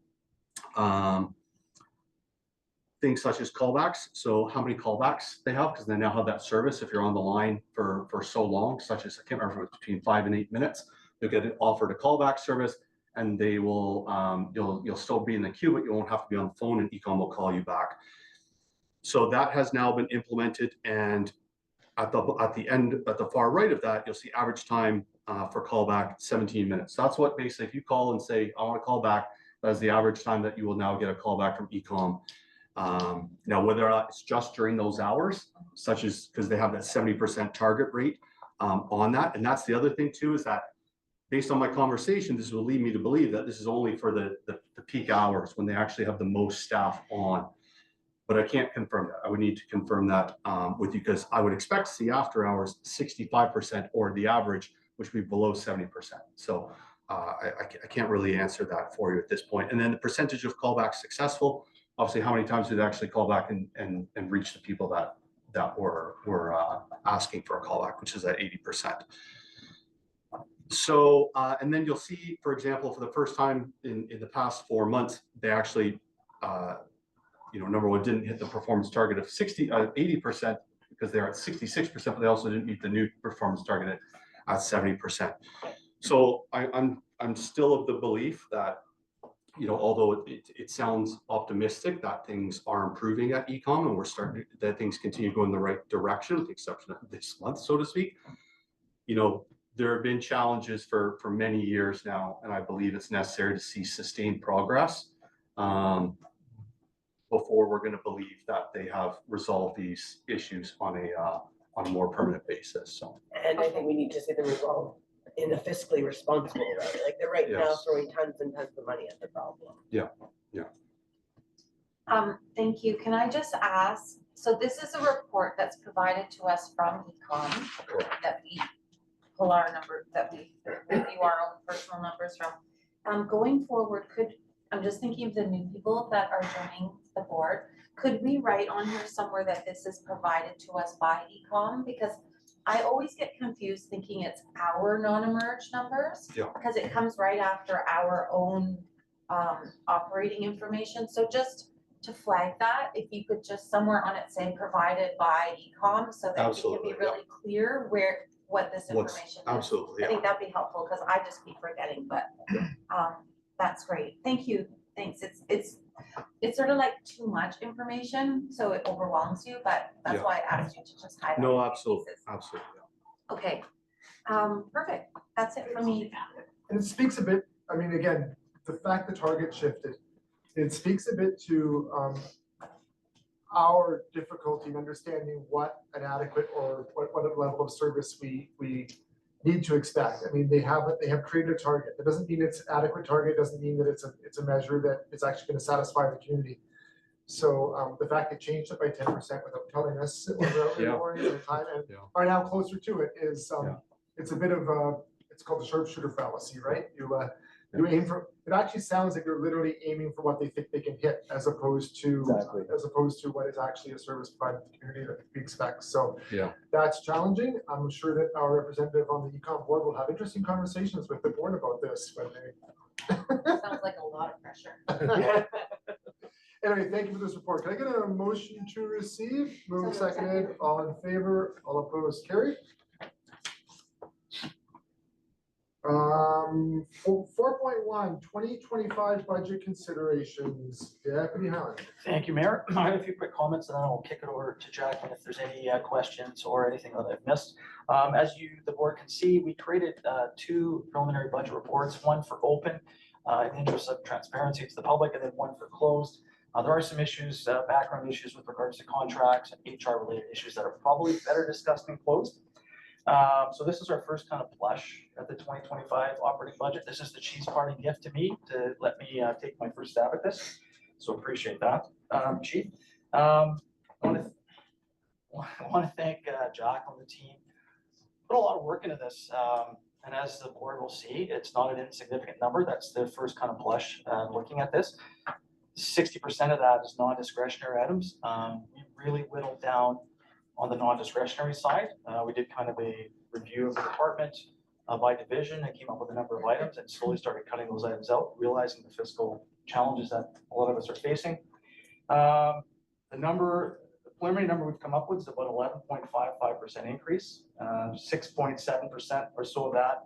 Things such as callbacks. So how many callbacks they have, because they now have that service. If you're on the line for so long, such as, I can't remember, between 5 and 8 minutes, you'll get offered a callback service, and they will, you'll still be in the queue, but you won't have to be on the phone, and Ecom will call you back. So that has now been implemented, and at the end, at the far right of that, you'll see average time for callback 17 minutes. That's what basically, if you call and say, I want to call back, that is the average time that you will now get a call back from ECOM. Now, whether or not it's just during those hours, such as because they have that 70% target rate on that. And that's the other thing too, is that based on my conversation, this will lead me to believe that this is only for the peak hours when they actually have the most staff on. But I can't confirm that. I would need to confirm that with you, because I would expect to see after hours 65% or the average, which would be below 70%. So I can't really answer that for you at this point. And then the percentage of callbacks successful, obviously how many times did they actually call back and reach the people that were asking for a callback, which is at 80%. So, and then you'll see, for example, for the first time in the past 4 months, they actually, number one, didn't hit the performance target of 80% because they're at 66%, but they also didn't meet the new performance target at 70%. So I'm still of the belief that, although it sounds optimistic that things are improving at ECOM and we're starting, that things continue to go in the right direction, with the exception of this month, so to speak. There have been challenges for many years now, and I believe it's necessary to see sustained progress before we're going to believe that they have resolved these issues on a more permanent basis. So, and I think we need to see them resolved in a fiscally responsible way. Like they're right now throwing tons and tons of money at the problem. Yeah. Thank you. Can I just ask, so this is a report that's provided to us from ECOM that we pull our number, that we review our own personal numbers from. Going forward, I'm just thinking of the new people that are joining the board. Could we write on here somewhere that this is provided to us by ECOM? Because I always get confused thinking it's our non-emerge numbers. Yeah. Because it comes right after our own operating information. So just to flag that, if you could just somewhere on it say provided by ECOM, so that we can be really clear what this information is. Absolutely. I think that'd be helpful because I just keep forgetting, but that's great. Thank you. Thanks. It's sort of like too much information, so it overwhelms you, but that's why I asked you to just highlight. No, absolutely. Absolutely. Okay. Perfect. That's it for me. And it speaks a bit, I mean, again, the fact the target shifted, it speaks a bit to our difficulty in understanding what an adequate or what level of service we need to expect. I mean, they have created a target. That doesn't mean it's adequate target, doesn't mean that it's a measure that is actually going to satisfy the community. So the fact they changed it by 10% without telling us without warning at the time and are now closer to it is it's a bit of it's called the sharpshooter fallacy, right? You aim for, it actually sounds like you're literally aiming for what they think they can hit as opposed to what is actually a service provided to the community that we expect. So that's challenging. I'm sure that our representative on the ECOM board will have interesting conversations with the board about this when they Sounds like a lot of pressure. Anyway, thank you for this report. Can I get a motion to receive? Moved, seconded, all in favor, all opposed, carried. 4.1, 2025 budget considerations. Deputy Howard. Thank you, Mayor. I have a few quick comments and then I'll kick it over to Jacqueline if there's any questions or anything that I've missed. As the board can see, we created 2 preliminary budget reports, one for open in the interest of transparency to the public, and then one for closed. There are some issues, background issues with regards to contracts and HR related issues that are probably better discussed in closed. So this is our first kind of blush at the 2025 operating budget. This is the cheese party gift to me to let me take my first stab at this. So appreciate that, Chief. I want to thank Jack and the team. Put a lot of work into this, and as the board will see, it's not an insignificant number. That's the first kind of blush looking at this. 60% of that is non-discretionary items. We really whittled down on the non-discretionary side. We did kind of a review of the department by division and came up with a number of items and slowly started cutting those items out, realizing the fiscal challenges that a lot of us are facing. The preliminary number we've come up with is about 11.55% increase. 6.7% or so of that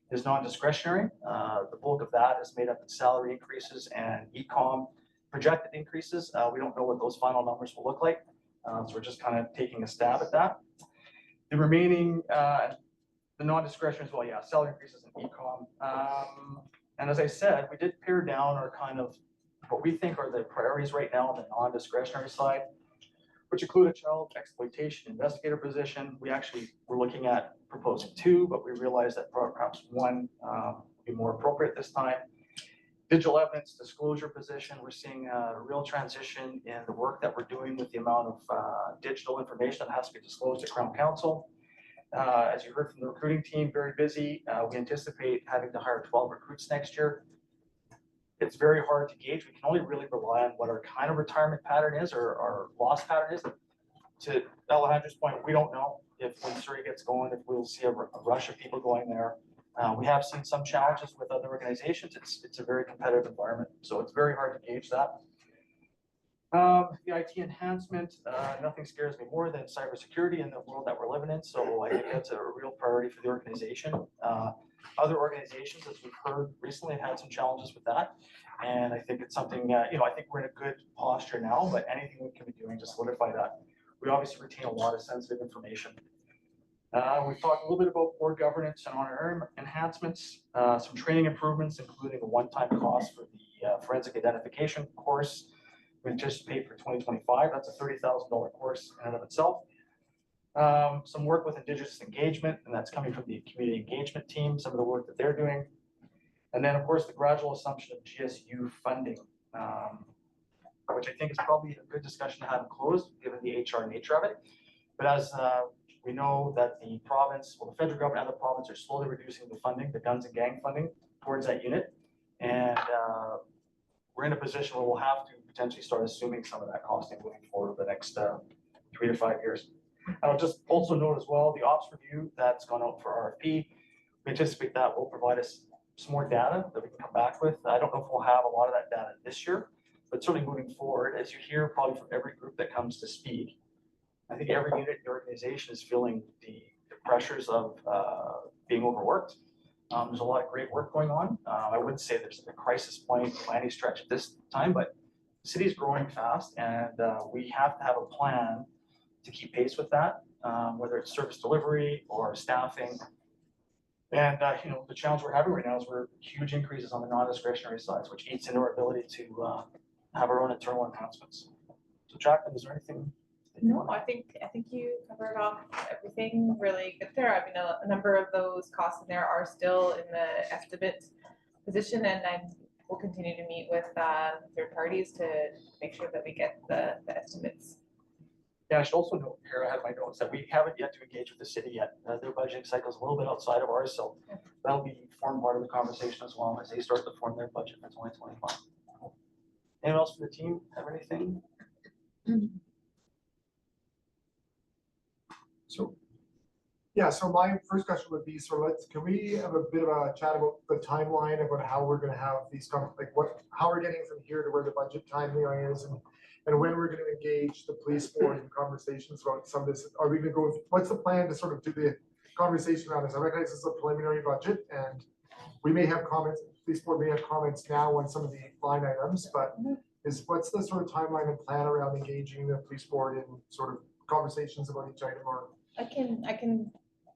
is non-discretionary. The bulk of that is made up of salary increases and ECOM projected increases. We don't know what those final numbers will look like. So we're just kind of taking a stab at that. The remaining, the non-discretionary as well, yeah, salary increases in e-com. And as I said, we did pare down our kind of what we think are the priorities right now on the non-discretionary side, which include a child exploitation investigator position. We actually were looking at proposing 2, but we realized that perhaps 1 would be more appropriate this time. Digital evidence disclosure position, we're seeing a real transition in the work that we're doing with the amount of digital information that has to be disclosed to Crown Council. As you heard from the recruiting team, very busy. We anticipate having to hire 12 recruits next year. It's very hard to gauge. We can only really rely on what our kind of retirement pattern is or our loss pattern is. To Alejandra's point, we don't know if when Surrey gets going, if we'll see a rush of people going there. We have seen some challenges with other organizations. It's a very competitive environment, so it's very hard to gauge that. The IT enhancement, nothing scares me more than cybersecurity in the world that we're living in. So I think that's a real priority for the organization. Other organizations, as we've heard recently, have had some challenges with that. And I think it's something, I think we're in a good posture now, but anything we can be doing to solidify that. We obviously retain a lot of sensitive information. We've talked a little bit about board governance and honor enhancements, some training improvements, including a one-time cost for the forensic identification course. We anticipate for 2025, that's a $30,000 course in and of itself. Some work with Indigenous engagement, and that's coming from the community engagement team, some of the work that they're doing. And then, of course, the gradual assumption of GSU funding, which I think is probably a good discussion to have closed, given the HR nature of it. But as we know that the province, well, the federal government and the province are slowly reducing the funding, the guns and gang funding towards that unit. And we're in a position where we'll have to potentially start assuming some of that costing moving forward over the next 3 to 5 years. I'll just also note as well, the ops review that's gone out for RFP. We anticipate that will provide us some more data that we can come back with. I don't know if we'll have a lot of that data this year, but certainly moving forward, as you hear probably from every group that comes to speak, I think every unit in the organization is feeling the pressures of being overworked. There's a lot of great work going on. I wouldn't say there's a crisis point by any stretch at this time, but the city is growing fast, and we have to have a plan to keep pace with that, whether it's service delivery or staffing. And the challenge we're having right now is we're huge increases on the non-discretionary sides, which eats into our ability to have our own internal enhancements. So Jacqueline, is there anything? No, I think you covered off everything really good there. I mean, a number of those costs in there are still in the estimate position, and I will continue to meet with third parties to make sure that we get the estimates. Yeah, I should also note here, I have my notes that we haven't yet to engage with the city yet. Their budgeting cycle is a little bit outside of ours, so that'll be form part of the conversation as well as they start to form their budget for 2025. Anyone else from the team have anything? So my first question would be, can we have a bit of a chat about the timeline about how we're gonna have these, how we're getting from here to where the budget timeline is, and when we're gonna engage the police board in conversations about some of this? Are we gonna go, what's the plan to sort of do the conversation around this? I recognize this is a preliminary budget, and we may have comments, the police board may have comments now on some of the line items, but what's the sort of timeline and plan around engaging the police board in sort of conversations about each item? Or I can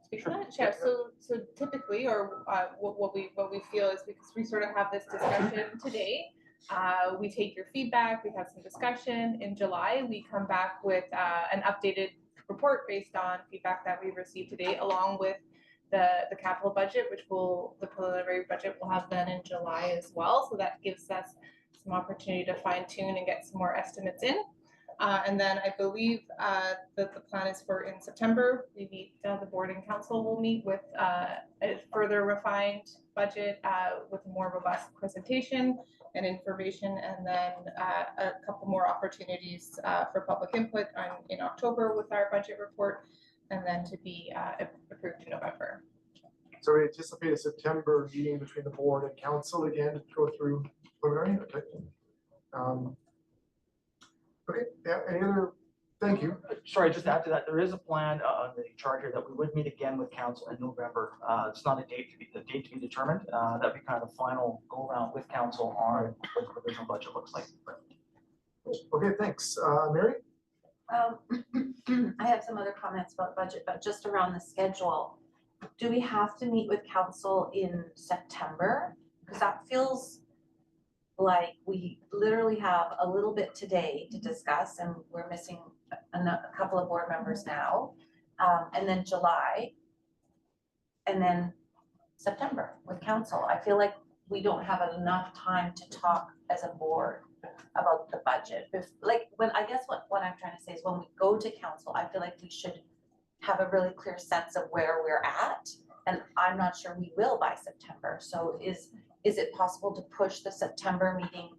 speak to that. Yeah. So typically, or what we feel is, because we sort of have this discussion today, we take your feedback, we have some discussion. In July, we come back with an updated report based on feedback that we received today, along with the capital budget, which the preliminary budget will have then in July as well. So that gives us some opportunity to fine tune and get some more estimates in. And then I believe that the plan is for in September, we meet, the board and council will meet with a further refined budget with a more robust presentation and information, and then a couple more opportunities for public input in October with our budget report, and then to be approved in November. so we anticipate a September meeting between the board and council again to go through preliminary. Okay, yeah, any other, thank you. Sorry, just to add to that, there is a plan on the chart here that we would meet again with council in November. It's not a date to be determined. That'd be kind of the final go around with council on what the provisional budget looks like. Okay, thanks. Mary? I have some other comments about budget, but just around the schedule. Do we have to meet with council in September? Because that feels like we literally have a little bit today to discuss and we're missing a couple of board members now. And then July. And then September with council. I feel like we don't have enough time to talk as a board about the budget. Like I guess what I'm trying to say is when we go to council, I feel like we should have a really clear sense of where we're at. And I'm not sure we will by September. So is it possible to push the September meeting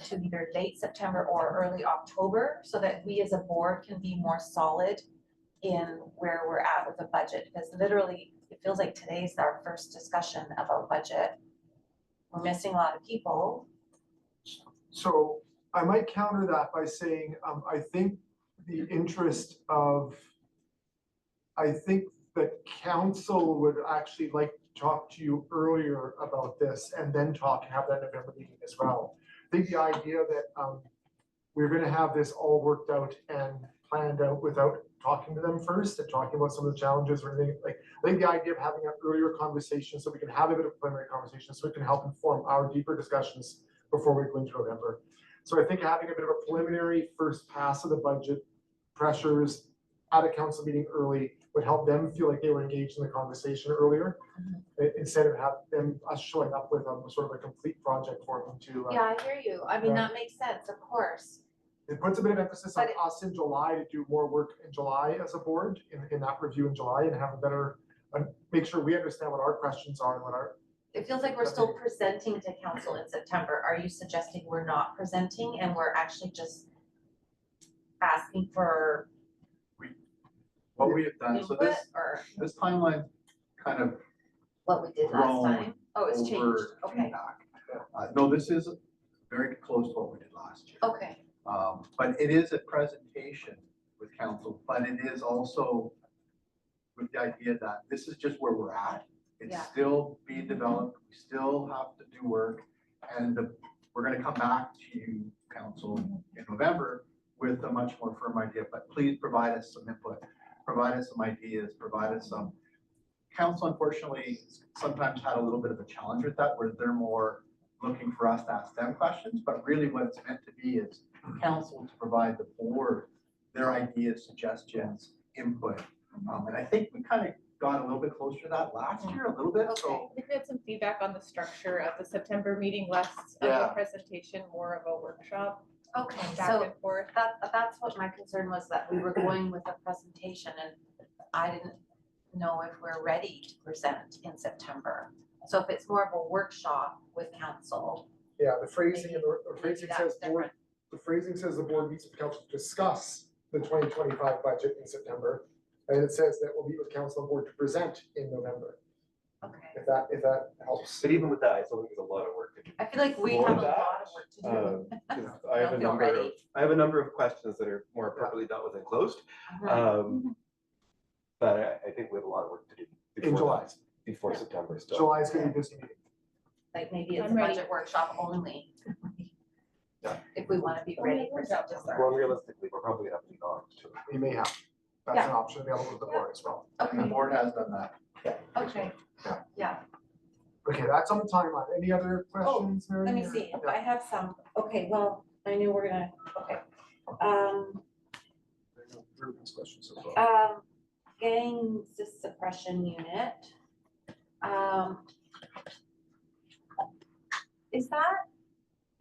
to either late September or early October so that we as a board can be more solid in where we're at with the budget? Because literally it feels like today's our first discussion about budget. We're missing a lot of people. So I might counter that by saying, I think the interest of, I think that council would actually like to talk to you earlier about this and then have that November meeting as well. I think the idea that we're gonna have this all worked out and planned out without talking to them first and talking about some of the challenges or anything, like, I think the idea of having an earlier conversation so we can have a bit of preliminary conversation so it can help inform our deeper discussions before we go into November. So I think having a bit of a preliminary first pass of the budget pressures at a council meeting early would help them feel like they were engaged in the conversation earlier, instead of us showing up with sort of a complete project for them to. Yeah, I hear you. I mean, that makes sense, of course. It puts a bit of emphasis on us in July to do more work in July as a board in that review in July and have a better, make sure we understand what our questions are and what our. It feels like we're still presenting to council in September. Are you suggesting we're not presenting and we're actually just asking for What we have done, so input this, or this timeline kind of what we did last grown time? Oh, it's changed. over Okay, feedback. No, this is very close to what we did last year. okay. But it is a presentation with council, but it is also with the idea that this is just where we're at. It's Yeah. still being developed, we still have to do work, and we're gonna come back to you, council, in November with a much more firm idea, but please provide us some input, provide us some ideas, provide us some. Council unfortunately sometimes had a little bit of a challenge with that, where they're more looking for us to ask them questions, but really what it's meant to be is council to provide the board their ideas, suggestions, input. And I think we kind of got a little bit closer to that last year, a little bit, so. I think we had some feedback on the structure of the September meeting, less of Yeah. a presentation, more of a workshop, Okay, back so and forth. that's what my concern was, that we were going with a presentation and I didn't know if we're ready to present in September. So if it's more of a workshop with council, Yeah, the phrasing, Maybe- the phrasing that's says board, different. the phrasing says the board meets with council to discuss the 2025 budget in September. And it says that we'll meet with council and board to present in November, okay. if that helps. But even with that, I still think there's a lot of work to do. I feel like we For have a that, lot of work to do. 'Cause I have a Don't feel number of, ready. questions that are more appropriately dealt with and closed. But I think we have a lot of work to do. In before July. that, Before September still. July is gonna be a busy meeting. Like maybe it's a I'm ready. budget workshop only. Yeah. If we wanna be ready for September. Well, realistically, we're probably gonna have to be gone too. We may have, that's an option available to the board as well. And the Okay, board has done that. okay, yeah. Okay, that's on the timeline. Any other questions, Mary? Let me or- see, Yeah. I have some, okay, well, I knew we're gonna, okay. Ruben's questions as well. Gang suppression unit. Is that,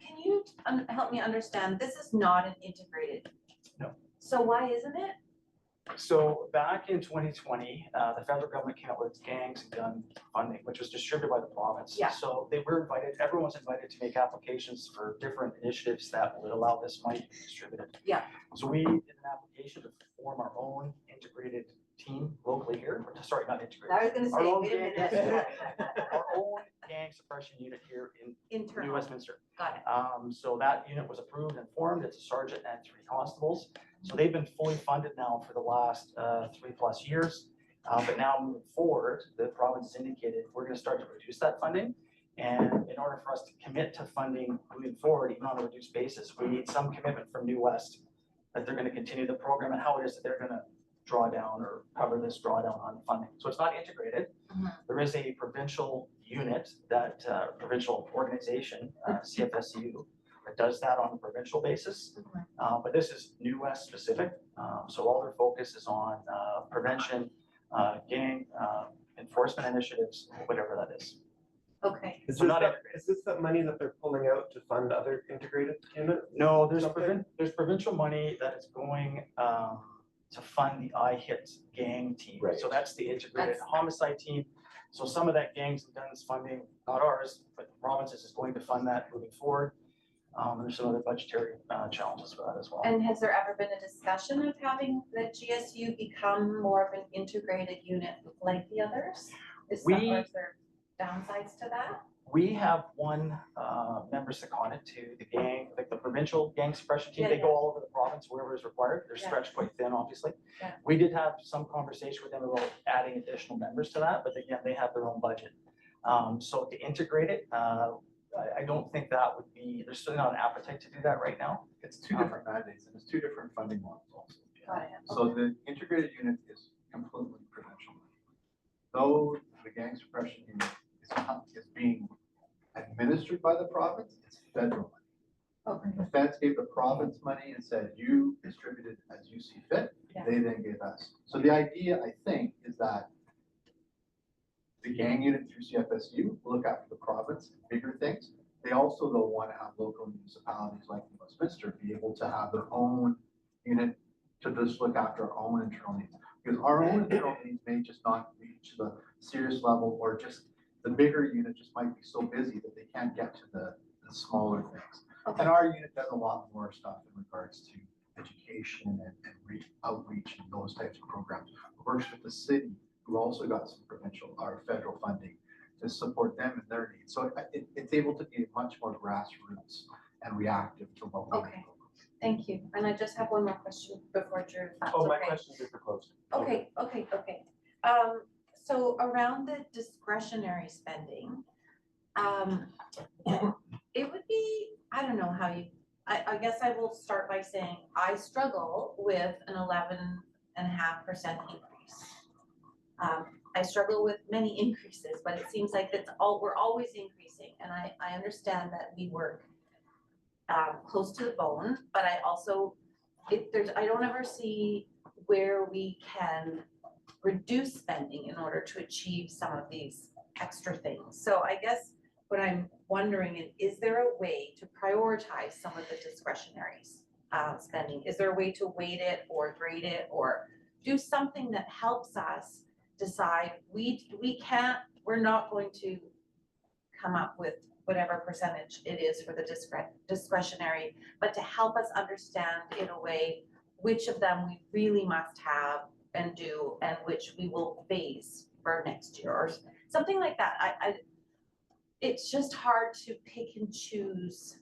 can you help me understand, this is not an integrated? No. So why isn't it? So back in 2020, the federal government came out with gangs and gun funding, which was distributed by the province. Yeah. So they were invited, everyone's invited to make applications for different initiatives that would allow this money to be distributed. Yeah. So we did an application to form our own integrated team locally here, or sorry, not integrated. I was gonna Our say, own wait a gang- minute. Our own gang suppression unit here in New Internal, Westminster. got it. So that unit was approved and formed. It's a sergeant and 3 constables. So they've been fully funded now for the last 3+ years. But now moving forward, the province has indicated we're gonna start to reduce that funding. And in order for us to commit to funding moving forward, even on a reduced basis, we need some commitment from New West that they're gonna continue the program and how it is that they're gonna draw down or cover this drawdown on funding. So it's not integrated. Mhm. There is a provincial unit that, provincial organization, CFSU, that does that on a provincial basis. But this is New West specific. So all their focus is on prevention, gang enforcement initiatives, whatever that is. Okay, Is So not this, integrated. is this the money that they're pulling out to fund other integrated units? No, there's Something? there's provincial money that is going to fund the IHIT gang team. Right. So that's the integrated That's- homicide team. So some of that gangs and guns funding, not ours, but the provinces is going to fund that moving forward. And there's some other budgetary challenges for that as well. and has there ever been a discussion of having the GSU become more of an integrated unit like the others? Or is there downsides to that? We have one member seconded to the gang, like the provincial gang suppression team. Yeah, They go all over the province wherever is required. They're Yeah. stretched quite thin, obviously. Yeah. We did have some conversation with them about adding additional members to that, but again, they have their own budget. So to integrate it, I don't think that would be, there's still not an appetite to do that right now. It's two different mandates and it's two different funding models also. Got it. So the integrated unit is completely provincial. Though the gang suppression unit is being administered by the province, it's federal money. Okay. The feds gave the province money and said, you distribute it as you see fit. Yeah. They then gave us. So the idea, I think, is that the gang unit through CFSU will look after the province, bigger things. They also though want to have local municipalities like Westminster be able to have their own unit to just look after our own internal needs. Because our own internal needs may just not reach the serious level, or just the bigger unit just might be so busy that they can't get to the smaller things. Okay. And our unit does a lot more stuff in regards to education and outreach and those types of programs. Works with the city, who also got some provincial or federal funding to support them in their needs. So it's able to be much more grassroots and reactive to what we Okay. need. Thank you. And I just have one more question before Drew, if that's Oh, my okay. questions are closed. Okay. So around the discretionary spending, it would be, I don't know how you, I guess I will start by saying I struggle with an 11.5% increase. I struggle with many increases, but it seems like we're always increasing, and I understand that we work close to the bone, but I also, I don't ever see where we can reduce spending in order to achieve some of these extra things. So I guess what I'm wondering is there a way to prioritize some of the discretionary spending? Is there a way to weight it or grade it or do something that helps us decide we're not going to come up with whatever percentage it is for the discretionary, but to help us understand in a way which of them we really must have and do, and which we will phase for next year, or something like that. It's just hard to pick and choose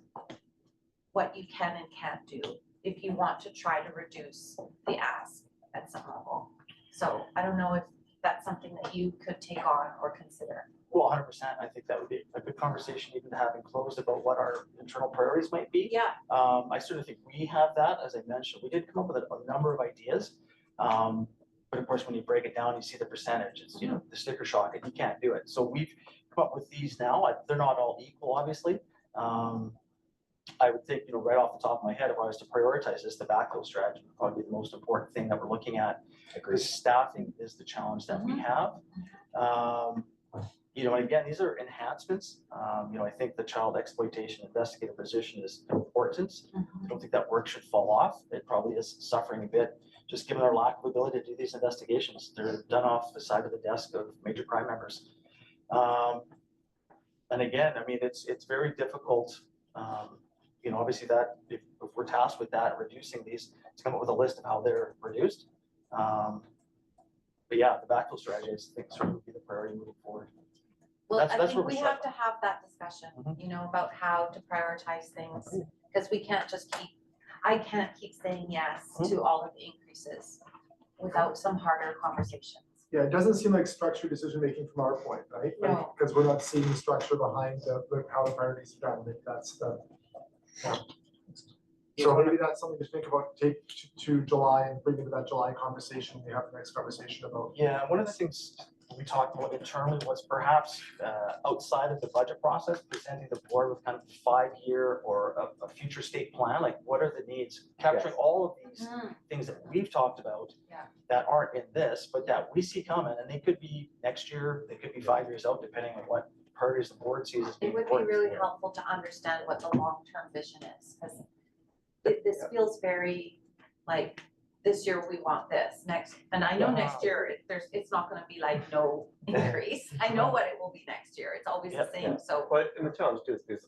what you can and can't do if you want to try to reduce the ask at some level. So I don't know if that's something that you could take on or consider. Well, 100%. I think that would be a good conversation even to have enclosed about what our internal priorities might be. Yeah. I certainly think we have that, as I mentioned. We did come up with a number of ideas. But of course, when you break it down, you see the percentage, it's, you know, the sticker shock, and you can't do it. So we've come up with these now. They're not all equal, obviously. I would think, you know, right off the top of my head, if I was to prioritize this, the backhoe strategy would probably be the most important thing that we're looking at. Because staffing is the challenge that we have. You know, and again, these are enhancements. You know, I think the child exploitation investigator position is important. I don't think that work should fall off. It probably is suffering a bit, just given our lack of ability to do these investigations. They're done off the side of the desk of major crime members. And again, I mean, it's very difficult. You know, obviously that if we're tasked with that, reducing these, to come up with a list of how they're reduced. But yeah, the backfill strategy, I think, sort of would be the priority moving forward. Well, That's I where think we're we have to have that discussion, Mhm. you know, about how to prioritize things, because we can't just I can't keep saying yes to all of the increases without some harder conversations. Yeah, it doesn't seem like structured decision-making from our point, right? No. Because we're not seeing structure behind how the priorities are done. Like, that's the. So maybe that's something to think about, take to July and bring into that July conversation, we have the next conversation about. Yeah, one of the things we talked about internally was perhaps outside of the budget process, presenting the board with kind of a 5-year or a future state plan, like what are the needs? Capturing all of these things that we've talked about Yeah. that aren't in this, but that we see coming, and they could be next year, they could be 5 years out, depending on what priorities the board sees as being It would be important. really helpful to understand what the long-term vision is, because this feels very like, this year we want this, next, and I know next year, it's not gonna be like no increase. I know what it will be next year, it's always the Yep. same, so. But, and the challenge too is there's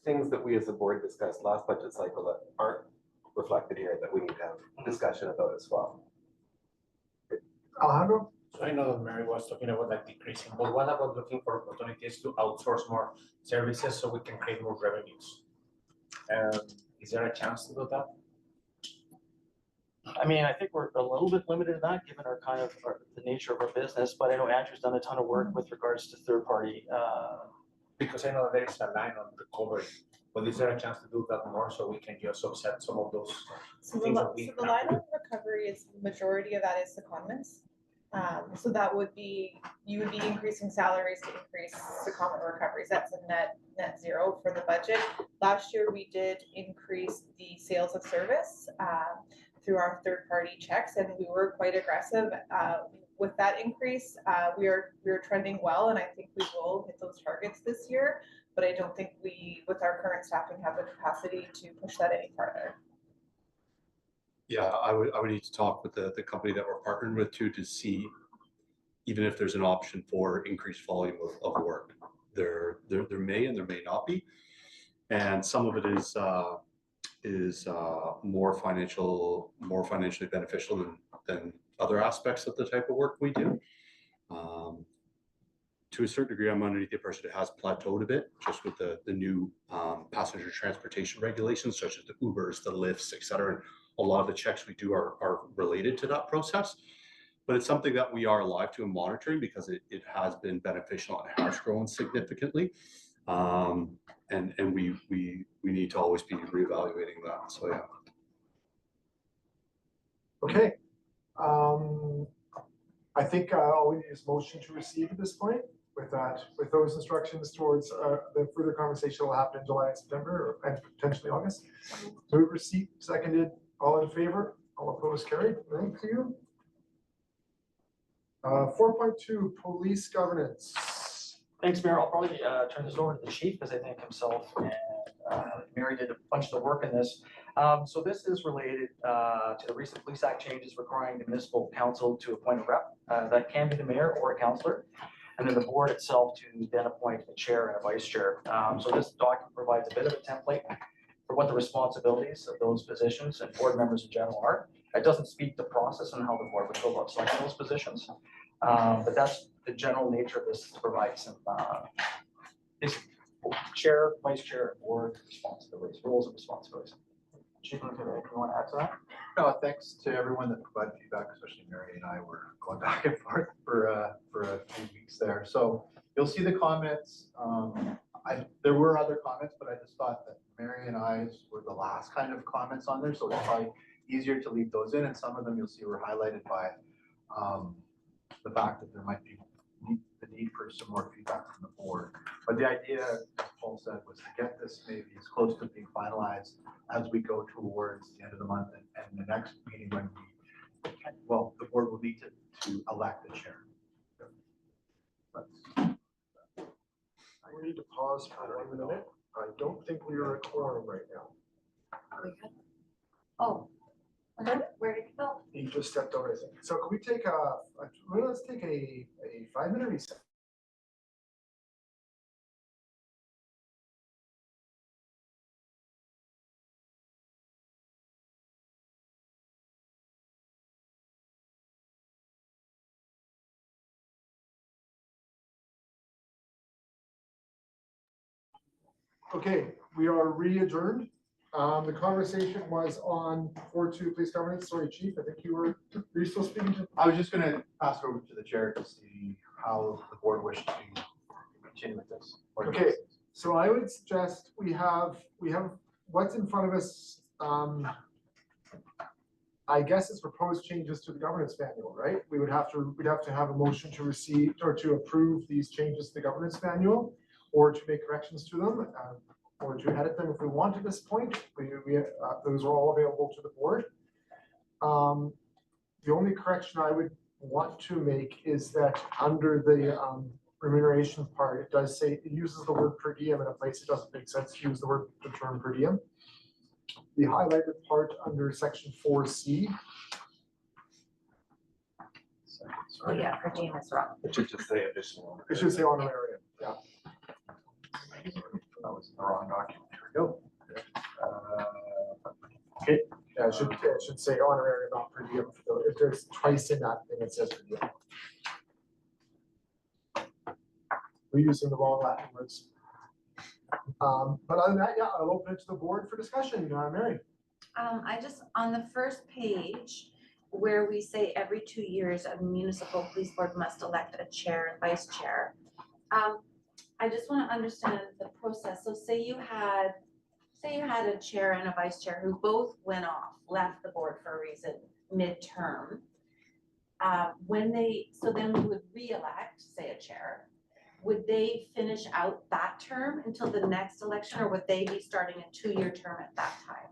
things that we as a board discussed last budget cycle that aren't reflected here that we need to have discussion about as well. Alejandro? So I know that Mary was talking about like decreasing, but what about looking for opportunities to outsource more services so we can create more revenues? Is there a chance to do that? I mean, I think we're a little bit limited in that, given our kind of, the nature of our business, but I know Andrew's done a ton of work with regards to third-party. Because I know that there is a line on recovery, but is there a chance to do that more so we can just offset some of those So things that we? so the line of recovery is, majority of that is secondments. So that would be, you would be increasing salaries to increase secondment recoveries. That's a net zero for the budget. Last year, we did increase the sales of service through our third-party checks, and we were quite aggressive with that increase. We are trending well, and I think we will hit those targets this year. But I don't think we, with our current staffing, have the capacity to push that any farther. Yeah, I would need to talk with the company that we're partnered with too, to see even if there's an option for increased volume of work. There may and there may not be. And some of it is more financially beneficial than other aspects of the type of work we do. To a certain degree, I'm underneath the impression it has plateaued a bit, just with the new passenger transportation regulations, such as the Ubers, the Lyfts, et cetera. And a lot of the checks we do are related to that process. But it's something that we are alive to and monitoring because it has been beneficial and has grown significantly. And we need to always be reevaluating that. So yeah. Okay. I think all we need is motion to receive at this point. With those instructions towards the further conversation will happen in July and September and potentially August. Move receipt, seconded, all in favor, all opposed, carried. Thank you. 4.2 police governance. Thanks, Mayor. I'll probably turn this over to the chief because I think himself and Mary did a bunch of the work in this. So this is related to the recent Police Act changes requiring the municipal council to appoint a rep. That can be the mayor or a councillor. And then the board itself to then appoint a chair and a vice chair. So this document provides a bit of a template for what the responsibilities of those positions and board members in general are. It doesn't speak the process and how the board would go about selecting those positions. But that's the general nature of this, to provide some chair, vice chair, and board responsibilities, roles and responsibilities. Chief, anything you want to add to that? No, thanks to everyone that provided feedback, especially Mary and I were going back and forth for a few weeks there. So you'll see the comments. There were other comments, but I just thought that Mary and I's were the last kind of comments on there. So it's probably easier to leave those in. And some of them you'll see were highlighted by the fact that there might be the need for some more feedback from the board. But the idea, as Paul said, was to get this maybe as close to being finalized as we go towards the end of the month and the next meeting when the board will need to elect the chair. We need to pause for 1 minute. I don't think we are a quorum right now. Are we good? Oh, where did it go? He just stepped out, I think. So can we take let's take a 5-minute reset. Okay, we are re-adjourned. The conversation was on 4.2 police governance. Sorry, Chief, I think were you still speaking to? I was just going to pass it over to the chair to see how the board wished to continue with this. Okay, so I would suggest we have what's in front of us I guess it's proposed changes to the governance manual, right? We'd have to have a motion to receive or to approve these changes to the governance manual, or to make corrections to them, or to edit them if we want at this point. Those are all available to the board. The only correction I would want to make is that under the remuneration part, it does say, it uses the word per diem in a place it doesn't make sense to use the term per diem. The highlighted part under section 4C. Oh, yeah, per diem is wrong. It should just say additional. It should say honorarium, yeah. That was the wrong document. Here we go. Yeah, it should say honorarium, not per diem. If there's twice in that thing, it says per diem. We're using the wrong Latin words. But other than that, yeah, I'll open it to the board for discussion. Mary. I just, on the first page, where we say every 2 years, a municipal police board must elect a chair and vice chair. I just want to understand the process. So say you had a chair and a vice chair who both went off, left the board for a reason midterm. So then we would re-elect, say, a chair. Would they finish out that term until the next election, or would they be starting a 2-year term at that time?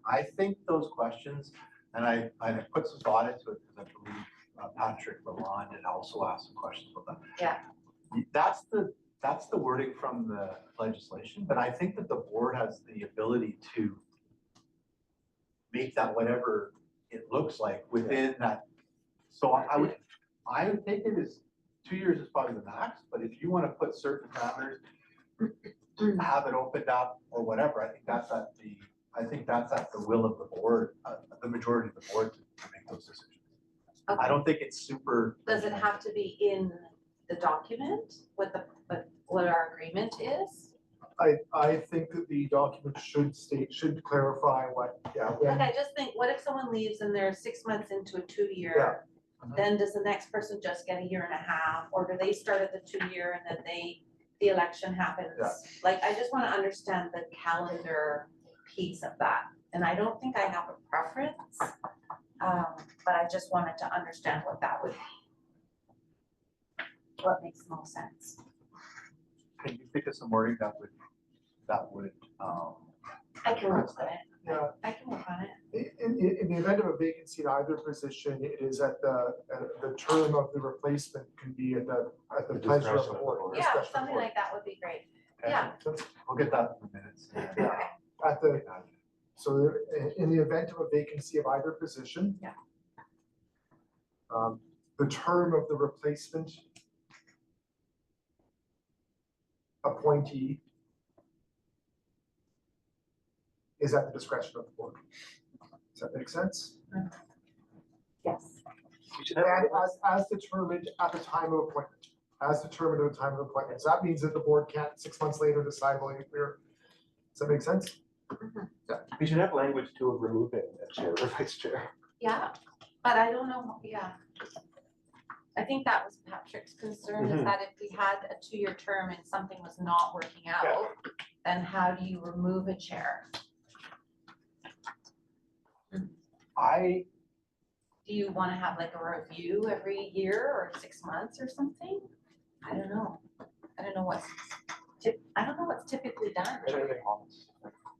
I think those questions, and I put some thought into it because I believe Patrick Lalonde had also asked some questions about that. Yeah. That's the wording from the legislation, but I think that the board has the ability to make that whatever it looks like within that. So I would take it as 2 years is probably the max, but if you want to put certain parameters, have it opened up or whatever, I think that's at the will of the board, the majority of the board to make those decisions. Okay. I don't think it's super. Does it have to be in the document, what our agreement is? I think that the document should clarify what, yeah. Like, I just think, what if someone leaves and they're 6 months into a 2-year? Then does the next person just get a 1.5 years, or do they start at the 2-year and then the election happens? Yeah. Like, I just wanna understand the calendar piece of that, and I don't think I have a preference. But I just wanted to understand what that would be. What makes most sense? Can you think of some wording that would I can work on it. Yeah. I can work on it. In the event of a vacancy in either position, it is at the term of the replacement can be at the pleasure of the board. Yeah, something like that would be great. Yeah. We'll get that in minutes. Yeah. So in the event of a vacancy of either position. Yeah. The term of the replacement appointee is at the discretion of the board. Does that make sense? Yes. And as determined at the time of appointment, as determined at the time of appointment. So that means that the board can't 6 months later decide, well, does that make sense? Yeah. We should have language to removing a chair or vice chair. Yeah, but I don't know, yeah. I think that was Patrick's concern, is that if we had a 2-year term and something was not working out, then how do you remove a chair? Do you want to have like a review every year or 6 months or something? I don't know. I don't know what's typically done.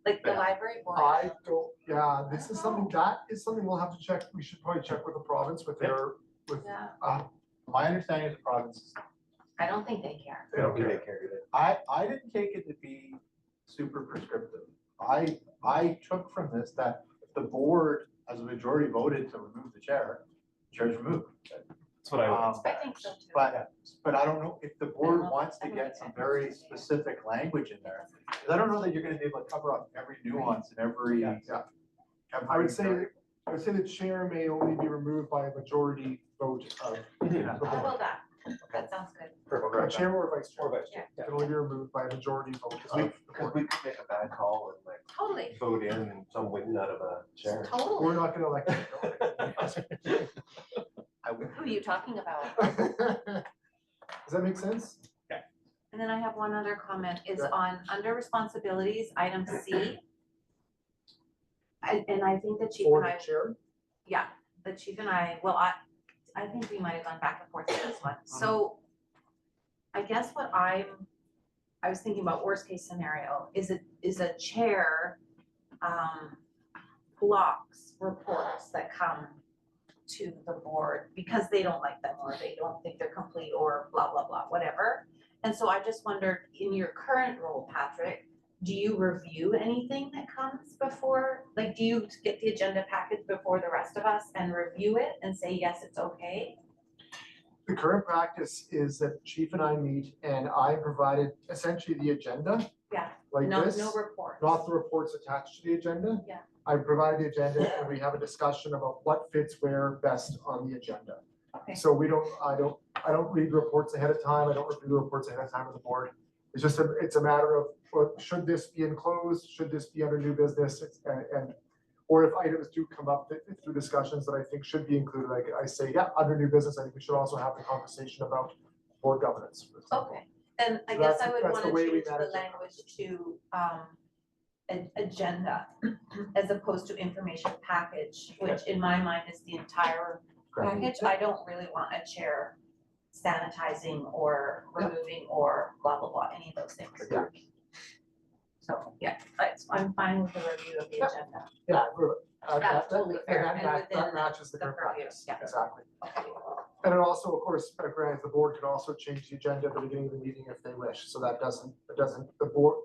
Like the library board. I don't, yeah, this is something we'll have to check. We should probably check with the province with their, Yeah, My understanding of the province is I don't think they care. they don't care. I didn't take it to be super prescriptive. I took from this that the board, as a majority, voted to remove the chair's removed. That's what I would. I think so too. But I don't know if the board wants to get some very specific language in there. Because I don't know that you're gonna be able to cover up every nuance and every. I would say the chair may only be removed by a majority vote of the How board. about that? That sounds good. A chair or vice chair. Or vice chair. Can only be removed by a majority vote of the Because board. we could make a bad call and like Totally, vote in and some win out of a chair. We're totally. not gonna elect him. Who are you talking about? Does that make sense? And then I have one other comment, is Yeah. on, under responsibilities, item C. And I think the chief for and the I, chair? yeah, the chief and I, well, I think we might have gone back and forth with this one. So I guess I was thinking about worst case scenario, is a chair blocks reports that come to the board because they don't like them or they don't think they're complete or blah, blah, blah, whatever. And so I just wondered, in your current role, Patrick, do you review anything that comes before, like, do you get the agenda package before the rest of us and review it and say, yes, it's okay? The current practice is that Chief and I meet and I provided essentially the agenda. Yeah, Like no, this, no reports. not the reports attached to the agenda. Yeah. I provide the agenda and we have a discussion about what fits where best on the agenda. Okay. So I don't read reports ahead of time. I don't review the reports ahead of time with the board. It's just it's a matter of, well, should this be enclosed? Should this be under new business? Or if items do come up through discussions that I think should be included, I say, yeah, under new business, I think we should also have the conversation about board governance. For example. Okay, then I So guess that's- I would that's the wanna way we change the manage it. language to an agenda as opposed to information package, which in my mind is the entire Correct. package. I don't really want a chair sanitizing or removing or blah, blah, blah, any of those things. Yeah. So, yeah, I'm fine with the review of the agenda. Yeah, That's totally fair, and that within matches the the current purview, practice, yeah. exactly. Okay. And it also, of course, granted, the board can also change the agenda at the beginning of the meeting if they wish, so that doesn't, the board,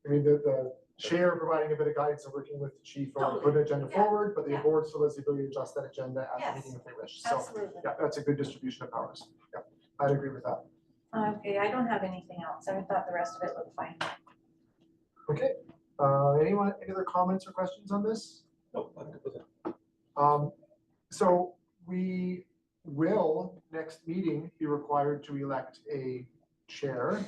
I mean, the chair providing a bit of guidance and working with the chief or Totally. put an agenda Yeah. forward, but the Yeah. board still has the ability to adjust that agenda at Yes. the meeting if they wish, so, Absolutely. yeah, that's a good distribution of powers, yeah, I'd agree with that. Okay, I don't have anything else. I thought the rest of it looked fine. Okay, anyone, any other comments or questions on this? Nope, I'm good with it. So we will, next meeting, be required to elect a chair.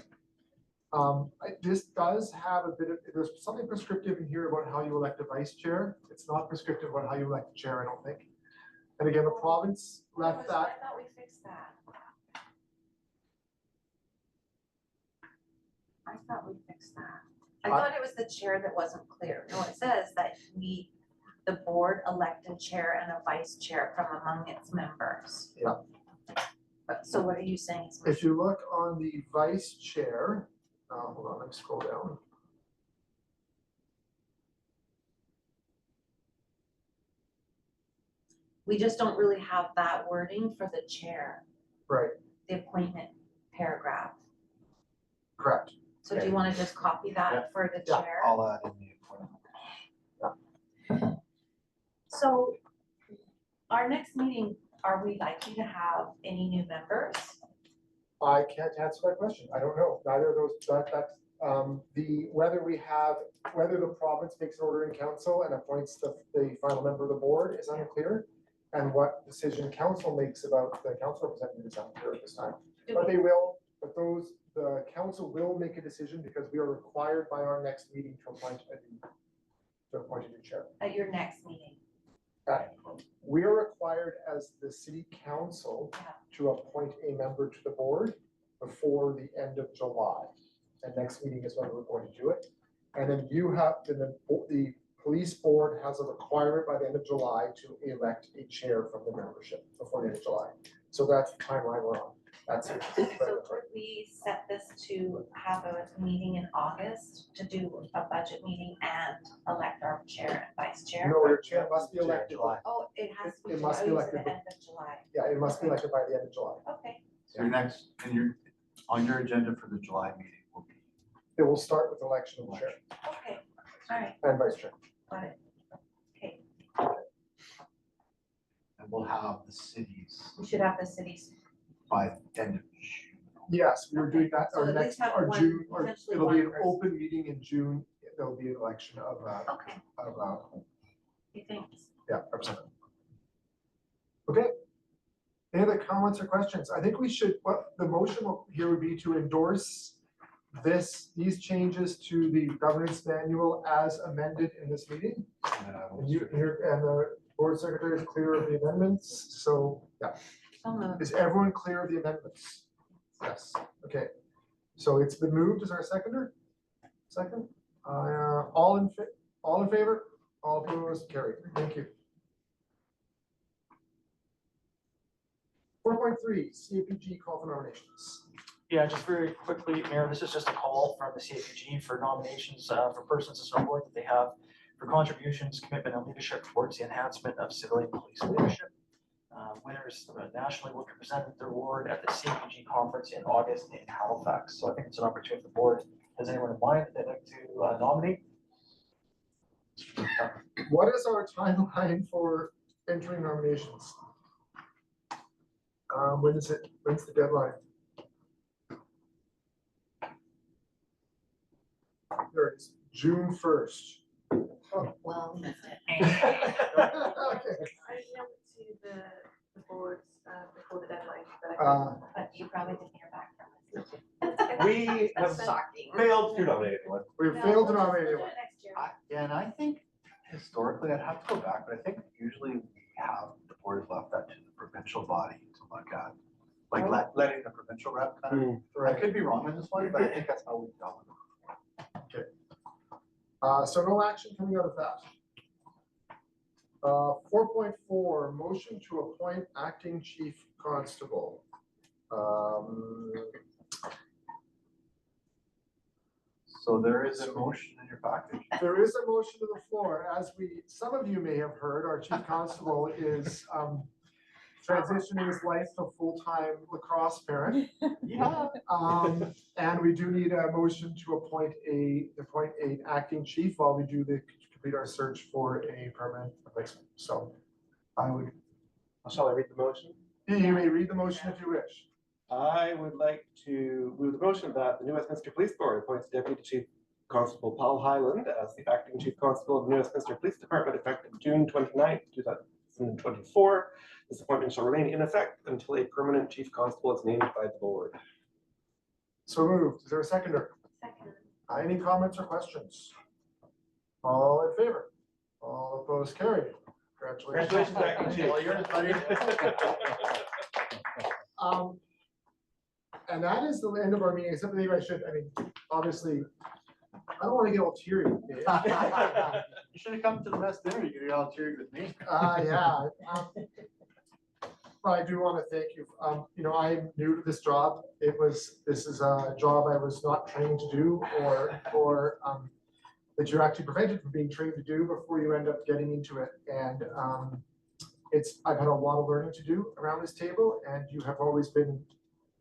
This does have a bit of, there's something prescriptive in here about how you elect a vice chair. It's not prescriptive about how you elect a chair, I don't think. And again, the province left that. I thought we fixed that. I thought we fixed that. I thought it was the chair that wasn't clear. No, it says that the board elect a chair and a vice chair from among its members. Yeah. So what are you saying? is If you look on the vice chair, hold on, let me scroll down. We just don't really have that wording for the chair, Right, the appointment paragraph. correct. So do you want to just copy that for the Yeah, chair? I'll add in the appointment. So our next meeting, are we likely to have any new members? I can't answer that question. I don't know. Neither of those, whether the province makes an order in council and appoints the final member of the board is unclear. And what decision council makes about the council representative is unclear at this time. But the council will make a decision because we are required by our next meeting to appoint a new chair. At your next meeting? We are required as the city council to appoint a member to the board before the end of July. And next meeting is when we're going to do it. And then the police board has a requirement by the end of July to elect a chair from the membership before the end of July. So that's the timeline we're on. That's it. So could we set this to have a meeting in August to do a budget meeting and elect our chair and vice chair? No, your chair must be Chair in elected. July. Oh, it has to be, It must be July, elected. the end of July. Yeah, it must be elected by the end of July. Okay, So on your agenda for the July meeting will be It will start with election of the chair okay, all right, and vice chair. got it. Okay, and we'll have the cities we should have the cities. by the end of June. Yes, we were doing that, So our at least next, have our one, June, or potentially it'll be one an person. open meeting in June. There'll be an election of, Okay, thanks. yeah, representative. Okay. Any other comments or questions? I think we should, what the motion here would be to endorse these changes to the governance manual as amended in this meeting. And then I will And the board secretary is clear of the amendments, so, yeah. So moved. Is everyone clear of the amendments? Yes, okay. So it's been moved, is our seconder? Second? All in favor? All opposed, carried. Thank you. 4.3, CAPG call for nominations. Yeah, just very quickly, Mayor, this is just a call from the CAPG for nominations for persons to serve board that they have for contributions, commitment, and leadership towards the enhancement of civilian police leadership. Winners nationally will be presented their award at the CAPG conference in August in Halifax. So I think it's an opportunity for the board. Has anyone in mind that they'd like to nominate? What is our timeline for entering nominations? When's the deadline? There it is, June 1st. Well, Okay. I emailed it to the boards before the deadline, but you probably didn't hear back from us. We have Shocking. failed to nominate anyone. We've failed to nominate anyone. Next year. Yeah, and I think historically, I'd have to go back, but I think usually we have, the board has left that to the provincial body to look at. Like letting the provincial rep kind of, I Right. could be wrong on this one, but I think that's how we've done it. So no action coming out of that. 4.4, motion to appoint acting chief constable. So there is a motion in your package. There is a motion to the floor. As some of you may have heard, our chief constable is transitioning his life to full-time lacrosse parent. Yeah. And we do need a motion to appoint an acting chief while we do complete our search for a permanent replacement. So I would, Shall I read the motion? you may read the motion if you wish. I would like to move the motion that the New Westminster Police Board appoints Deputy Chief Constable Paul Highland as the acting Chief Constable of the New Westminster Police Department effective June 29th, 2024. This appointment shall remain in effect until a permanent Chief Constable is named by the board. So moved. Is there a seconder? Second. Any comments or questions? All in favor? All opposed, carried. Congratulations. Congratulations, acting chief. Well, you're buddy. And that is the end of our meeting, except maybe obviously, I don't want to get all teary. Dave. You should have come to the best dinner. You could have all cheered with me. Yeah. But I do want to thank you. I'm new to this job. This is a job I was not trained to do or that you're actually prevented from being trained to do before you end up getting into it. And I've had a lot of learning to do around this table, and you have always been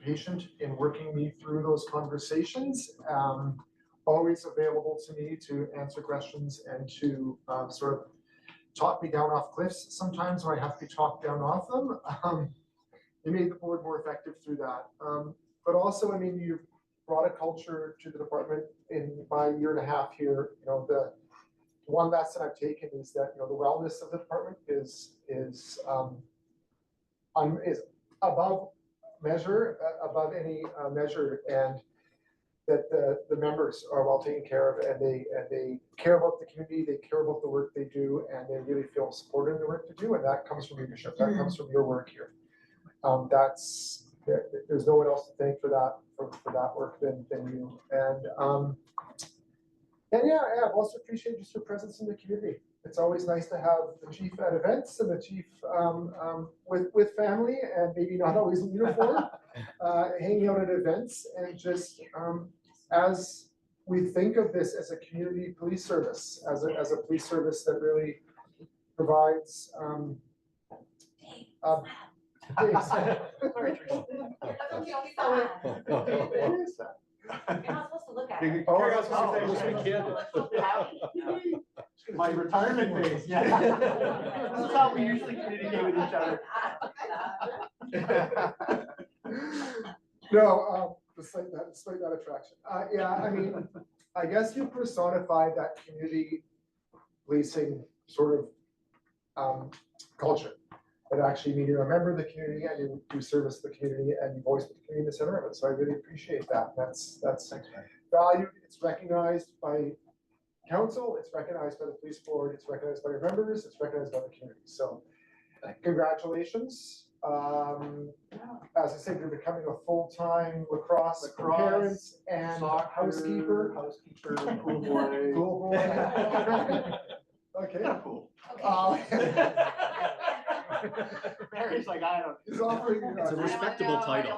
patient in working me through those conversations. Always available to me to answer questions and to sort of talk me down off cliffs sometimes when I have to be talked down off them. You made the board more effective through that. But also, you've brought a culture to the department in my year and a half here. The one lesson I've taken is that, the wellness of the department is above measure, above any measure, and that the members are well taken care of, and they care about the community, they care about the work they do, and they really feel supported in the work they do, and that comes from leadership, that comes from your work here. There's no one else to thank for that work than you. And yeah, I've also appreciated just your presence in the community. It's always nice to have the chief at events and the chief with family and maybe not always in uniform, hanging out at events, and just as we think of this as a community police service, as a police service that really provides Sorry, Trish. What is that? You're not supposed to look at it. Oh, Carry on, that's Mr. kid. My retirement days, yeah. This is how we usually communicate with each other. No, despite that attraction. Yeah, I guess you personified that community policing sort of culture. That actually mean you're a member of the community and you do service the community and you've always put the community in the center of it. So I really appreciate that. That's valued. It's recognized by council, it's recognized by the police board, it's recognized by your members, it's recognized by the community. So congratulations. As I said, you're becoming a full-time lacrosse parent and Soccer, housekeeper. pool boy. Cool boy. Okay. Kind of cool. Mary's like, I don't. He's offering. It's a respectable title.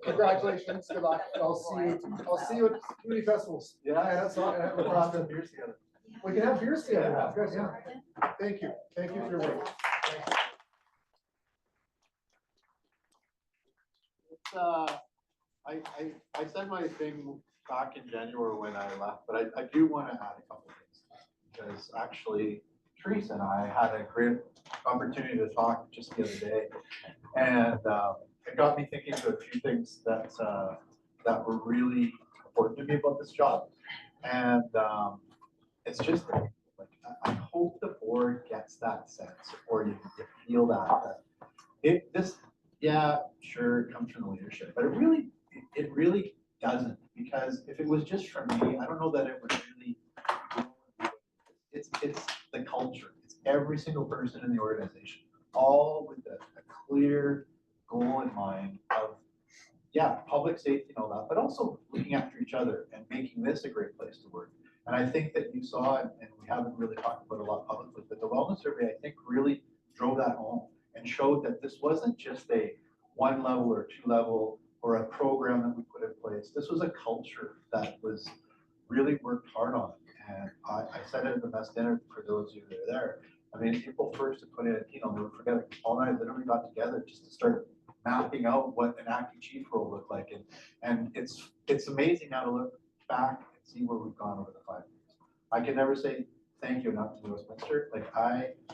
Congratulations, good luck. I'll see you at community festivals. Yeah, that's all. We'll have some beers together. We can have beers together. That's good, yeah. Thank you for your work. I said my thing back in January when I left, but I do want to add a couple things. Because actually, Teresa and I had a great opportunity to talk just the other day. And it got me thinking about a few things that were really important to me about this job. And it's just like, I hope the board gets that sense, or you feel that yeah, sure, it comes from the leadership, but it really doesn't, because if it was just from me, I don't know that it would really, it's the culture. It's every single person in the organization, all with a clear goal in mind of, yeah, public safety and all that, but also looking after each other and making this a great place to work. And I think that you saw, and we haven't really talked about it a lot publicly, but the wellness survey, I think, really drove that home and showed that this wasn't just a 1 level or 2 level or a program that we put in place. This was a culture that was really worked hard on. And I said it at the mess dinner for those of you that are there. I mean, April 1st of 2019, I'll never forget it. Paul and I literally got together just to start mapping out what an acting chief role looked like. And it's amazing now to look back and see where we've gone over the 5 years. I can never say thank you enough to Westminster. Like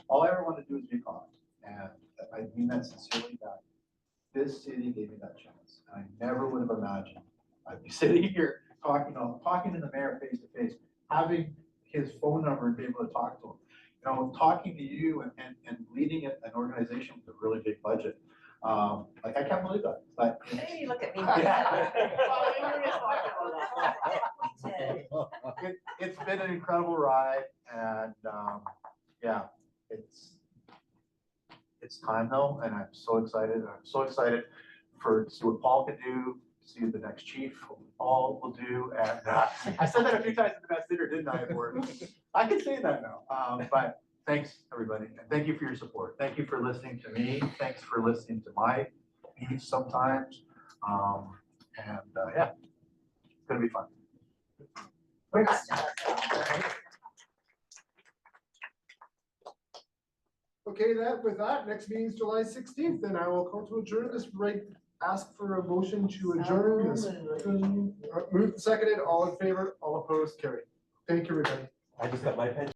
all I ever want to do is be honest. And I mean that sincerely, that this city gave me that chance. And I never would have imagined I'd be sitting here talking to the mayor face to face, having his phone number and be able to talk to him. You know, talking to you and leading an organization with a really big budget. Like, I can't believe that. But Hey, look at me. It's been an incredible ride, and yeah, it's time though, and I'm so excited. I'm so excited to see what Paul can do, see what the next chief, what Paul will do. And I said that a few times in the best dinner, didn't I? I can say that now. But thanks, everybody, and thank you for your support. Thank you for listening to me. Thanks for listening to my needs sometimes. Yeah, it's gonna be fun. Okay, with that, next meeting is July 16th, and I will call to adjourn this ask for a motion to adjourn this. Moved and seconded, all in favor, all opposed, carried. Thank you, everybody. I just got my pen.